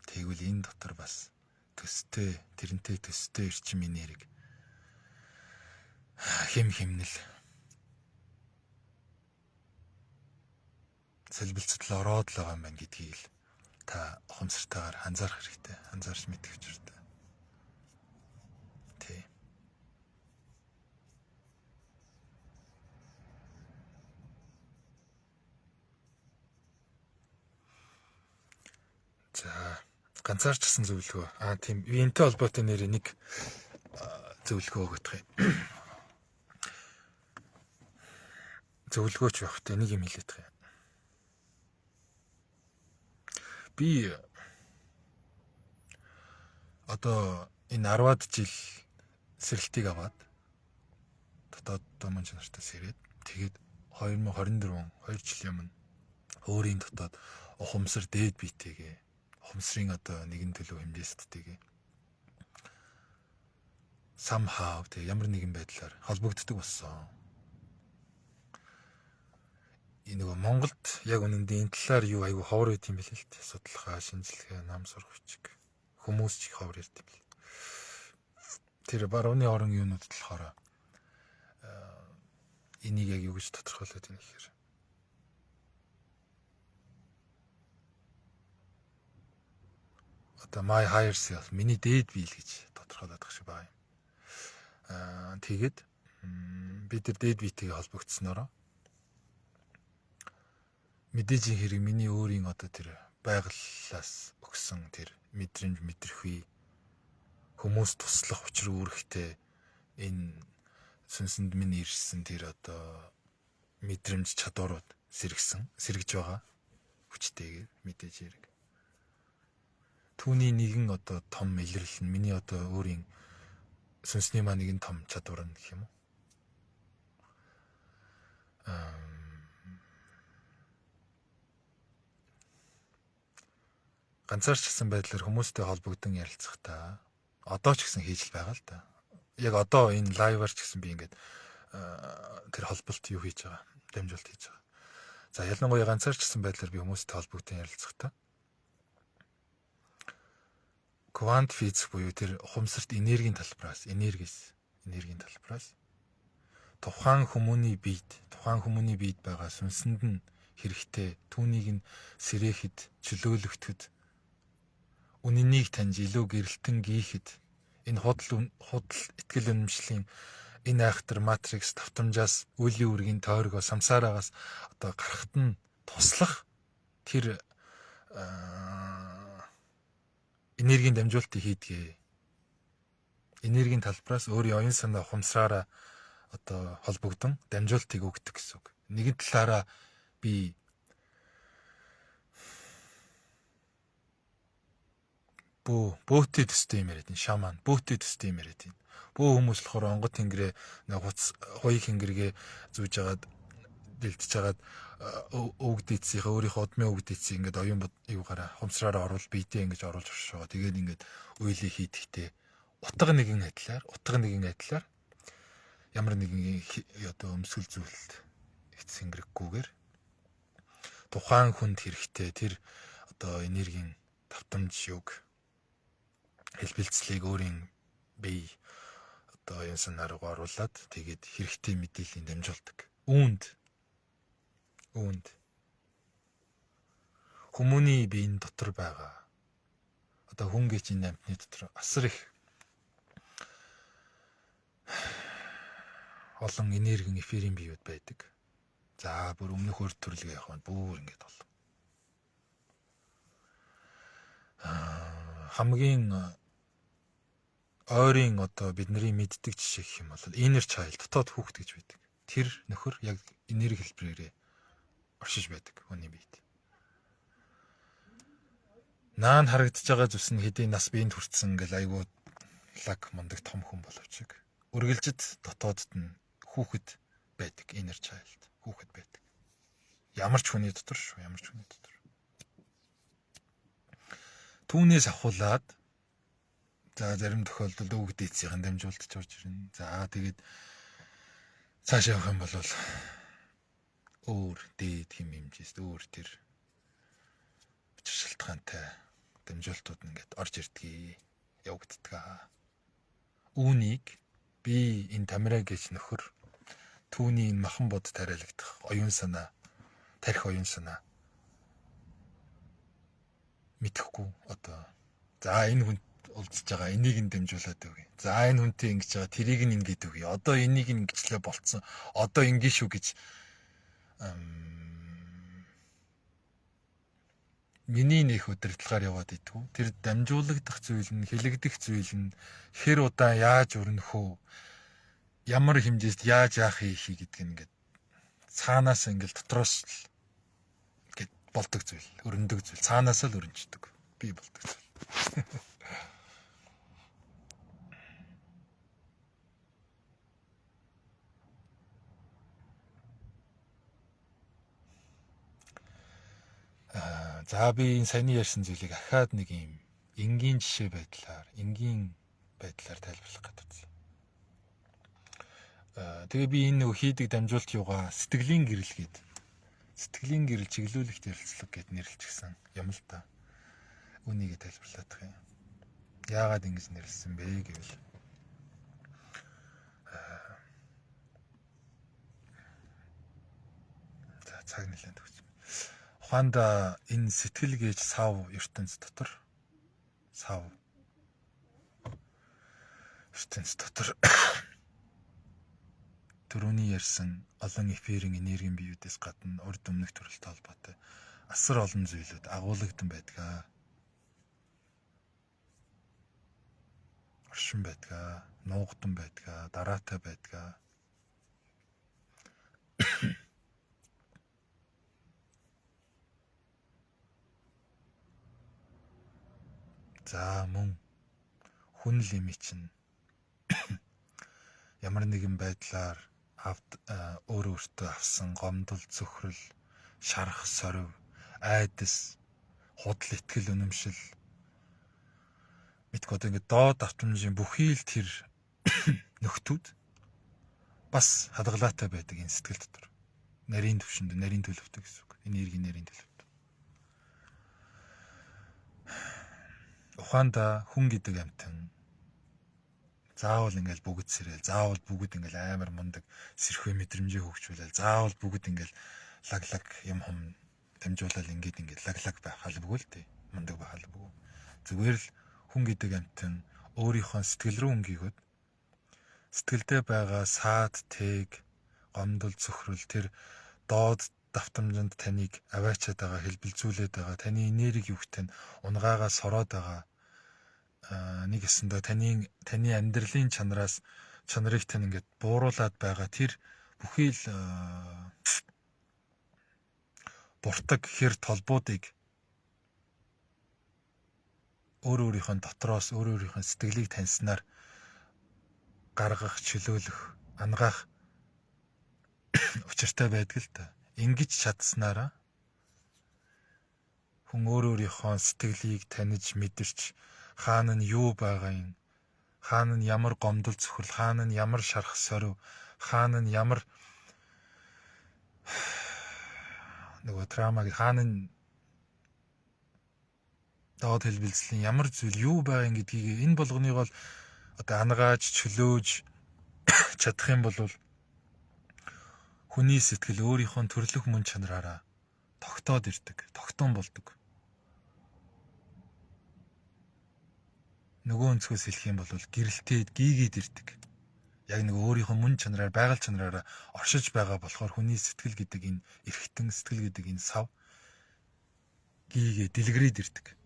Тэгвэл энэ дотор бас тэрнтэй төстэй эрчим энерги хэмнэл сэлбэлцэл ороод л байгаа юм байна гэдгийг л та ухамсартайгаар анзаарах хэрэгтэй. Анзаарч мэдэх хэрэгтэй. Тий. За, ганцаарчсан зөвлөгөө. Тийм. Энтэй холбоотой нэр нэг зөвлөгөө өгөх юм. Зөвлөгөөч явахтай нэг юм хэлээд байгаа. Би одоо энэ 10-аад жил сэрэлтийг аваад дотоод домон чанартай сэрээд тэгээд 2024 2 жилийн өмнө өөрийн дотоод ухамсар дээд биетэйгээ ухамсарын одоо нэгэн төлөв хэмжээсттэйгээ somehow тэг ямар нэгэн байдлаар холбогддог болсон. Энэ нөгөө Монголд яг үнэндээ энэ талаар юу айгүй ховор байт юм бэл л дээ. Судлахаа, шинжилгээ, нам сурах хүчиг. Хүмүүс ч их ховор ярьд юм бэл. Тэр барууны орон юунууд болохоор энийг яг юу гэж тодорхойлоод байна гэхээр одоо my higher self, миний дээд бие л гэж тодорхойлоод байгаа шиг байна. Тэгээд бид тэр дээд биетэйгээ холбогдсонороо мэдээж хэрэг миний өөрийн одоо тэр байгаллаас өгсөн тэр мэдрэмж мэдрэхүй хүмүүс туслах учир үүрэгтэй энэ сүнсэнд минь ирсэн тэр одоо мэдрэмж чадварууд сэргэж байгаа хүчтэйгээр мэдээж хэрэг түүний нэгэн одоо том илэрлэл нь миний одоо өөрийн сүнсний маань нэгэн том чадвар нь гэх юм уу ганцаарчсан байдлаар хүмүүстэй холбогдсон ярилцахдаа одоо ч гэсэн хийж л байгаа л да. Яг одоо энэ лайваар ч гэсэн би ингээд тэр холболт юу хийж байгаа, дамжуулт хийж байгаа. За ялангуяа ганцаарчсан байдлаар би хүмүүстэй холбогдсон ярилцахдаа квант физик буюу тэр ухамсарт энергийн талбараас тухайн хүмүүний биед байгаа сүнсэнд нь хэрэгтэй түүнийг нь сэрэхэд чөлөөлөгдөхөд үнэнийг таньж илүү гэрэлтэн гийхэд энэ худал итгэл үнэмшлийн энэ айхтар матрикс давтамжаас үлийн үргийн тойргоо самсараагаас одоо гарахт нь туслах тэр энергийн дамжуулалтыг хийдгээ. Энергийн талбараас өөрийн оюун санаа ухамсараараа одоо холбогдсон дамжуулалтыг өгдөг гэсэн үг. Нэгэн талаараа би бөөтэй төстэй юм яриад энэ шаман бөөтэй төстэй юм яриад энэ бөө хүмүүс болохоор онгод тэнгэрээ хуйг хингэргээ зүүж агаад дэлдэж агаад өвгдээцсийнхээ өөрийнхөө удмын өвгдээцсийг ингээд оюун юугаараа хумсраараа оруул биедээ ингэж оруулж оршоо. Тэгээд ингээд уйлыг хийдэгтэй утга нэгэн адилаар ямар нэгэн одоо өмсгөл зүйлд эцсэнгэрэггүйгээр тухайн хүнд хэрэгтэй тэр одоо энергийн давтамж юг хэлбэлцлийг өөрийн бие одоо энэ санаа руу оруулаад тэгээд хэрэгтэй мэдээллийн дамжуулдаг. Үүнд хүмүүний биеийн дотор байгаа одоо хүн гэж энэ амьтны дотор асар их олон энергийн эфирийн биеуд байдаг. За бүр өмнөх өр төрлөг явах нь бүр ингэж бол. Хамгийн ойрын одоо бидний мэддэг жишээ гэх юм бол inner child дотоод хүүхэд гэж байдаг. Тэр нөхөр яг энерги хэлбэрээрээ оршиж байдаг хүний биед. Наан харагдаж байгаа зүс нь хэдийн нас биеинд хүрсэн гэл айгуу лаг мундаг том хүн боловч үргэлжид дотоодд нь хүүхэд байдаг, inner child хүүхэд байдаг. Ямар ч хүний дотор шүү, ямар ч хүний дотор. Түүнээс авахуулаад за зарим тохиолдолд өвгдээцийн дамжуултж орж ирнэ. За тэгээд цаашаа явах юм бол өөр дээд хэм хэмжээст өөр тэр шалтгаантай дамжуултууд ингээд орж ирдгийг явагддаг. Үүнийг би энэ Тамира гэж нөхөр түүний энэ махан бод тариалагдах оюун санаа тарих оюун санаа мэдхгүй одоо за энэ хүн уулзж байгаа энийг нь дамжуулаад өгье. За энэ хүнтэй ингэж байгаа тэрийг нь ингээд өгье. Одоо энийг нь ингэчлээ болцсон. Одоо ингэ шүү гэж миний нөх удирдлагаар яваад идэггүй. Тэр дамжуулагдах зүйл нь хэлэгдэх зүйл нь хэр удаан яаж өрнөх үү? Ямар хэмжээст яаж яах хий гэдэг нь ингээд цаанаас ингээд дотроос л ингээд болдог зүйл, өрнөдөг зүйл. Цаанаас л өрнждөг. Би болдог зүйл. За би энэ саяны ярьсан зүйлийг ахаад нэг юм энгийн жишээ энгийн байдлаар тайлбарлах гэдэг. Тэгээ би энэ хийдэг дамжуулт юугаа сэтгэлийн гэрэл чиглүүлэгт ярилцлага гэд нэрлэлчихсэн юм л та. Үнийг тайлбарлаад байгаа юм. Яагаад ингэж нэрлсэн бэ гэвэл за цаг нэлээд өгч. Ухаанда энэ сэтгэл гэж сав ертөнц дотор түрүүний ярьсан олон эфирийн энергийн биеүүдээс гадна урд өмнөх төрөлтэй холбоотой асар олон зүйлүүд агуулгдан байдаг. Оршин байдаг, нуугдан байдаг, дараатай байдаг. За мөн хүн л юм чинь ямар нэгэн байдлаар өөртөө авсан гомдол, цөхрөл, шарах, сорив, айдас, худал итгэл үнэмшил мэдгүй одоо ингээд доод автомжийн бүхий л тэр нөхдүүд бас хадгалаатай байдаг энэ сэтгэл дотор. Нарийн төвшөнд нарийн төлөвтэй гэсэн үг. Энергийн нарийн төлөвтэй. Ухаанда хүн гэдэг амьтан заавал ингээл бүгд сэрэл, заавал бүгд ингээл амар мундаг сэрхүү мэдрэмжээ хөгжүүлэл, заавал бүгд ингээл лаглаг юм хум дамжуулаад ингээд лаглаг байх албагүй л дээ. Мундаг байх албагүй. Зүгээр л хүн гэдэг амьтан өөрийнхөө сэтгэл рүү өнгийгөөд сэтгэлдээ байгаа саад, тэг, гомдол, цөхрөл тэр доод давтамжинд таныг аваачаад байгаа, хэлбэлзүүлээд байгаа, таны энерги югтэн унгаагаа сороод байгаа. Нэг гэсэндээ таны амьдралын чанарыг тань ингээд бууруулад байгаа тэр бүхий л буртаг хэр толбуудыг өөрийнхөө дотроос өөрийнхөө сэтгэлийг таньснаар гаргах, чөлөөлөх, ангаах учиртай байдаг л та. Ингэж чадсанараа хүн өөрийнхөө сэтгэлийг таних, мэдэрч хаана нь юу байгаа юм, хаана нь ямар гомдол цохол, хаана нь ямар шарах сорив, хаана нь ямар нөгөө травмаг, хаана нь доод хэлбэлзлийн ямар зүйл юу байгаа юм гэдгийг энэ болгоныг бол одоо ангааж чөлөөж чадах юм бол хүний сэтгэл өөрийнхөө төрлөх мөн чанараараа тогтоод ирдэг, тогтоон болдог. Нөгөө өнцгөөс хэлэх юм бол гэрэлтээд гийгээд ирдэг. Яг нэг өөрийнхөө мөн чанараар, байгаль чанараараа оршиж байгаа болохоор хүний сэтгэл гэдэг энэ эрхтэн сэтгэл гэдэг энэ сав гийгээ дэлгэрээд ирдэг.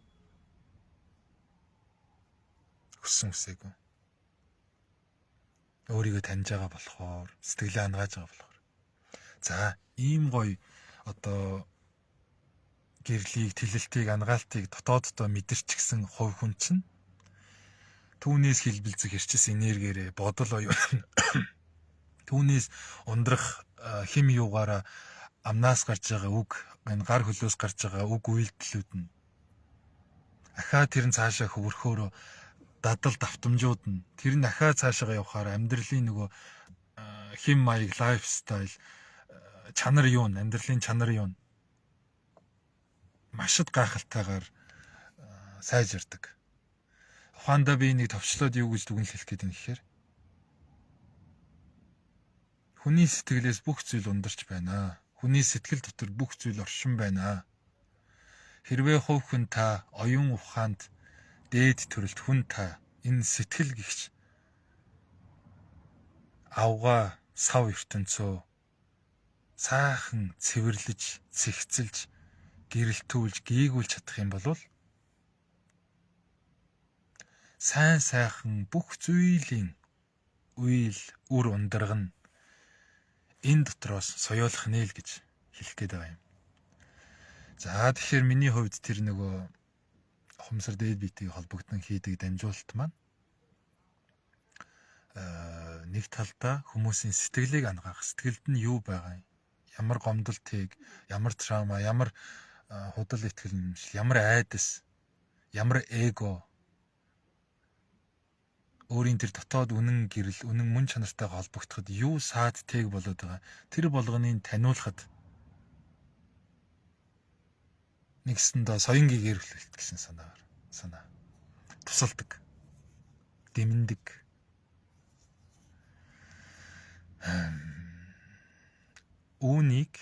Хүссэн үсээгүй. Өөрийгөө таньж байгаа болохоор, сэтгэлээ ангааж байгаа болохоор. За, ийм гоё одоо гэрлийг, тэлэлтийг, ангаалтыг дотооддоо мэдэрчихсэн хувь хүн чинь түүнээс хэлбэлзэх эрчис энергиэрээ бодол оюун түүнээс ундрах хэм юугаараа амнаас гарч байгаа үг, энэ гар хөлөөс гарч байгаа үг үйлдэлүүд нь ахаа тэр нь цаашаа хөвөрхөөрөө дадал давтамжууд нь тэр нь ахаа цаашаа явахаар амьдралын нөгөө хэм маяг, лайфстайл, чанар юу н, амьдралын чанар юу н машид гайхалтайгаар сайжирдаг. Ухаандаа би нэг товчлоод юу гэж дүгнэлт хэлэх гээд юм гэхээр хүний сэтгэлээс бүх зүйл ундарч байна. Хүний сэтгэл дотор бүх зүйл оршин байна. Хэрвээ хувь хүн та оюун ухаанд дээд төрөлт хүн та энэ сэтгэл гихч авга сав ертөнцөө сайхан цэвэрлэж, цэгцэлж, гэрэлтүүлж, гээгүүлж чадах юм бол сайн сайхан бүх зүйлийн үйл үр ундраг нь энэ дотроос соёолох нэ л гэж хэлэх гээд байгаа юм. За тэгэхээр миний хувьд тэр нөгөө хумсар дээд битийг холбогдсон хийдэг дамжуулалт маань нэг талдаа хүмүүсийн сэтгэлийг ангаах, сэтгэлд нь юу байгаа юм, ямар гомдолтыг, ямар траума, ямар худал итгэл юмшил, ямар айдас, ямар эго, өөрийн тэр дотоод үнэн гэрэл, үнэн мөн чанартайгаа холбогдоход юу саад тэг болоод байгаа, тэр болгоныг таниулахад нэгсэндээ соён гээрүүлэлт гэсэн санаа тусалдаг, дэмндэг. Үүнийг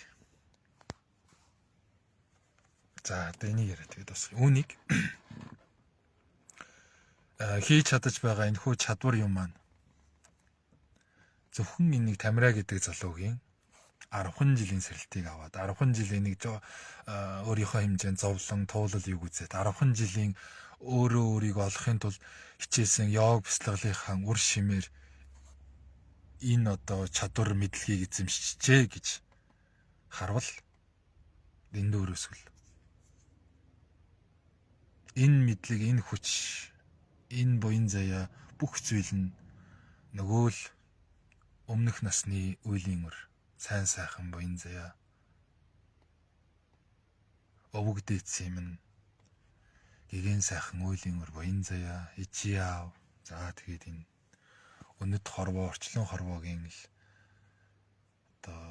за энийг яриа тэгээд бас үүнийг хийж чадаж байгаа энэ хүү чадвар юм маань зөвхөн энийг Тамира гэдэг залуугийн 10 жилийн сэрэлтийг аваад 10 жилийн нэг өөрийнхөө хэмжээнд зовлон туулал юг үзээд 10 жилийн өөрийгөө олохын тулд хичээсэн йог бяцлаглынхаа үр шимээр энэ одоо чадвар мэдлэгийг эзэмшижээ гэж харвал дэндүү өрөөсгөл. Энэ мэдлэг, энэ хүч, энэ буян заяа бүх зүйл нь нөгөө л өмнөх насны үеийн өр сайн сайхан буян заяа өвөгдөөц юм. Гэгэн сайхан үеийн өр буян заяа ичиав. За тэгээд энэ өнөд хорвоо, орчлон хорвоогийн л одоо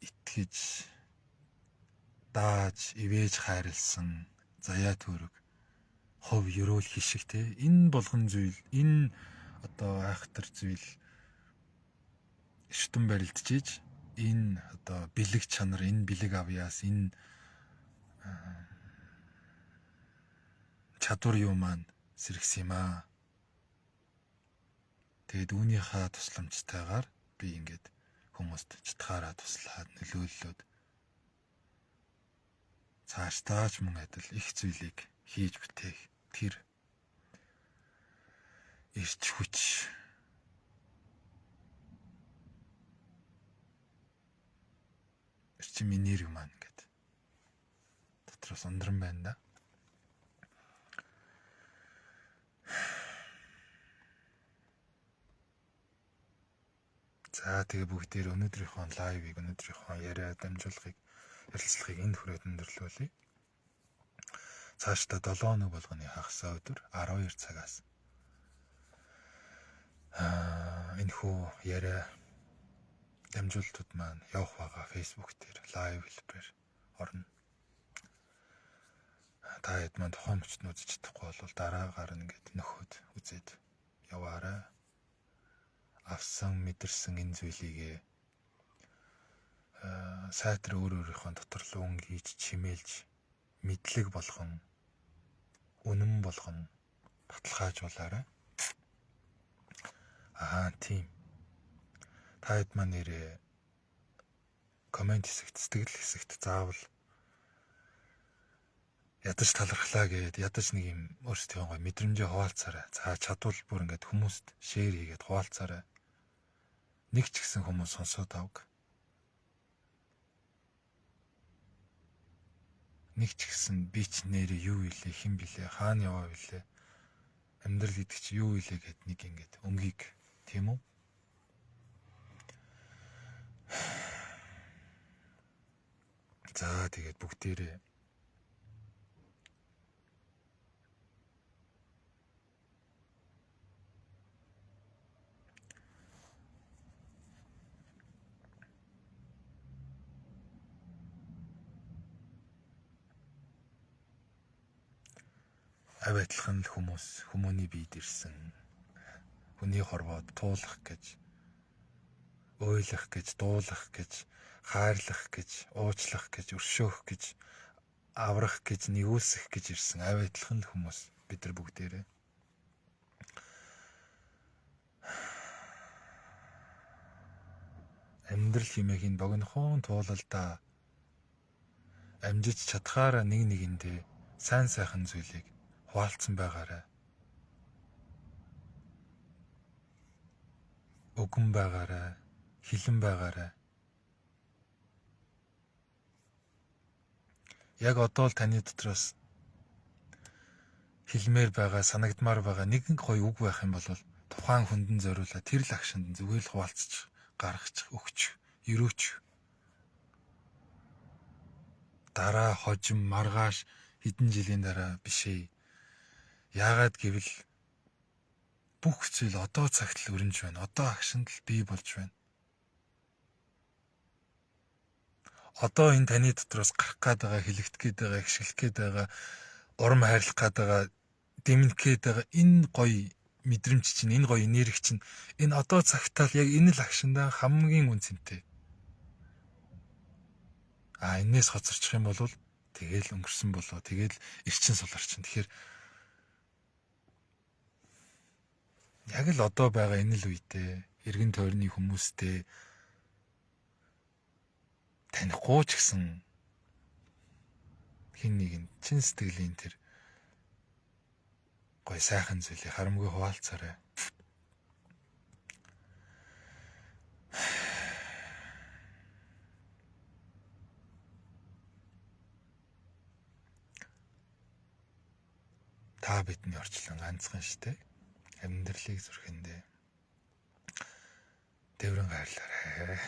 итгэж дааж ивэж хайрлсан заяа төрөг хов ерөөл хишиг те энэ болгон зүйл, энэ одоо айхтар зүйл шүтэн барилдчихж энэ одоо бэлэг чанар, энэ бэлэг авьяас, энэ чадвар юу маань сэргсэн юм аа. Тэгээд үүнийхээ тусламжтайгаар би ингээд хүмүүст чатгаараа туслаад нөлөөллөд цаашдаач мөн адил их зүйлийг хийж бүтээх тэр эрч хүч эрчим энерги маань ингээд дотроос ундран байна да. За тэгээ бүгдээр өнөөдрийнхөө лайвыг, өнөөдрийнхөө яриа дамжуулгыг, ярилцлагыг энд хүрээд өндөрлүүлье. Цаашдаа 7 хоног болгоны хагас өдөр 12 цагаас энэхүү яриа дамжуултууд маань явах байгаа. Facebook дээр лайв хэлбэрээр орно. Та хэд маань тухайн мөчд үзэж чадахгүй бол дараагаар ингээд нөхөд үзээд яваарай. Авсан мэдэрсэн энэ зүйлийг сайтар өөрийнхөө дотор руу өнгийж чимээлж мэдлэг болгон үнэн болгон баталгаажуулаарай. Тийм. Та хэд маань нэрээ комент хэсэгт, сэтгэл хэсэгт заавал ядаж талархлаа гэд ядаж нэг юм өөрсдийнхөө гой мэдрэмжээ хуваалцаарай. За чадвал бүр ингээд хүмүүст шеэр хийгээд хуваалцаарай. Нэг ч гэсэн хүмүүс сонсоод авг. Нэг ч гэсэн би ч нэрээ юу илээ, хэн билээ, хаана яваа билээ. Амьдрал гэдэг чи юу илээ гэд нэг ингээд өнгийг, тийм үү? За тэгээд бүгдээрээ авиатлах нь хүмүүний биед ирсэн. Хүний хорвоод туулах гэж, ойлох гэж, дуулах гэж, хайрлах гэж, уучлах гэж, өршөөх гэж, аврах гэж, нэгүүлсэх гэж ирсэн авиатлах нь хүмүүс бид нар бүгдээрээ. Амьдрал хэмээх энэ богинохон туулалдаа амжиж чадхаараа нэг нэгэндээ сайн сайхан зүйлийг хуваалцсан байгаарай. Өгөн байгаарай, хилэн байгаарай. Яг одоо л таны дотроос хэлмээр байгаа, санагдмаар байгаа нэгэн гоё үг байх юм бол тухайн хүндэн зориулаа тэр л агшинд зүгээр л хуваалцчих, гаргачих, өгч, өрөөч. Дараа хожим, маргааш хэдэн жилийн дараа бишээ. Яагаад гэвэл бүх зүйл одоо цагт л өрнж байна. Одоо агшинд л бий болж байна. Одоо энэ таны дотроос гарах гээд байгаа, хэлэгдэх гээд байгаа, ихшгэлэх гээд байгаа, урам хайрлах гээд байгаа, дэмнэх гээд байгаа энэ гоё мэдрэмж чинь, энэ гоё энерги чинь энэ одоо цагтаа л яг энэ л агшиндаа хамгийн үнцэнтэй. Энээс хоцорчих юм бол тэгэл өнгөрсөн болоо. Тэгэл эрчин суларчин. Тэгэхээр яг л одоо байгаа энэ л үедээ эргэн тойрны хүмүүстэй танихгүй ч гэсэн хин нэгэн чин сэтгэлийн тэр гой сайхан зүйлийг харамгүй хуваалцаарай. Та бидний орчлон ганцхан штэ. Амьдралыг зүрхэндээ дэврэн хайрлаарай.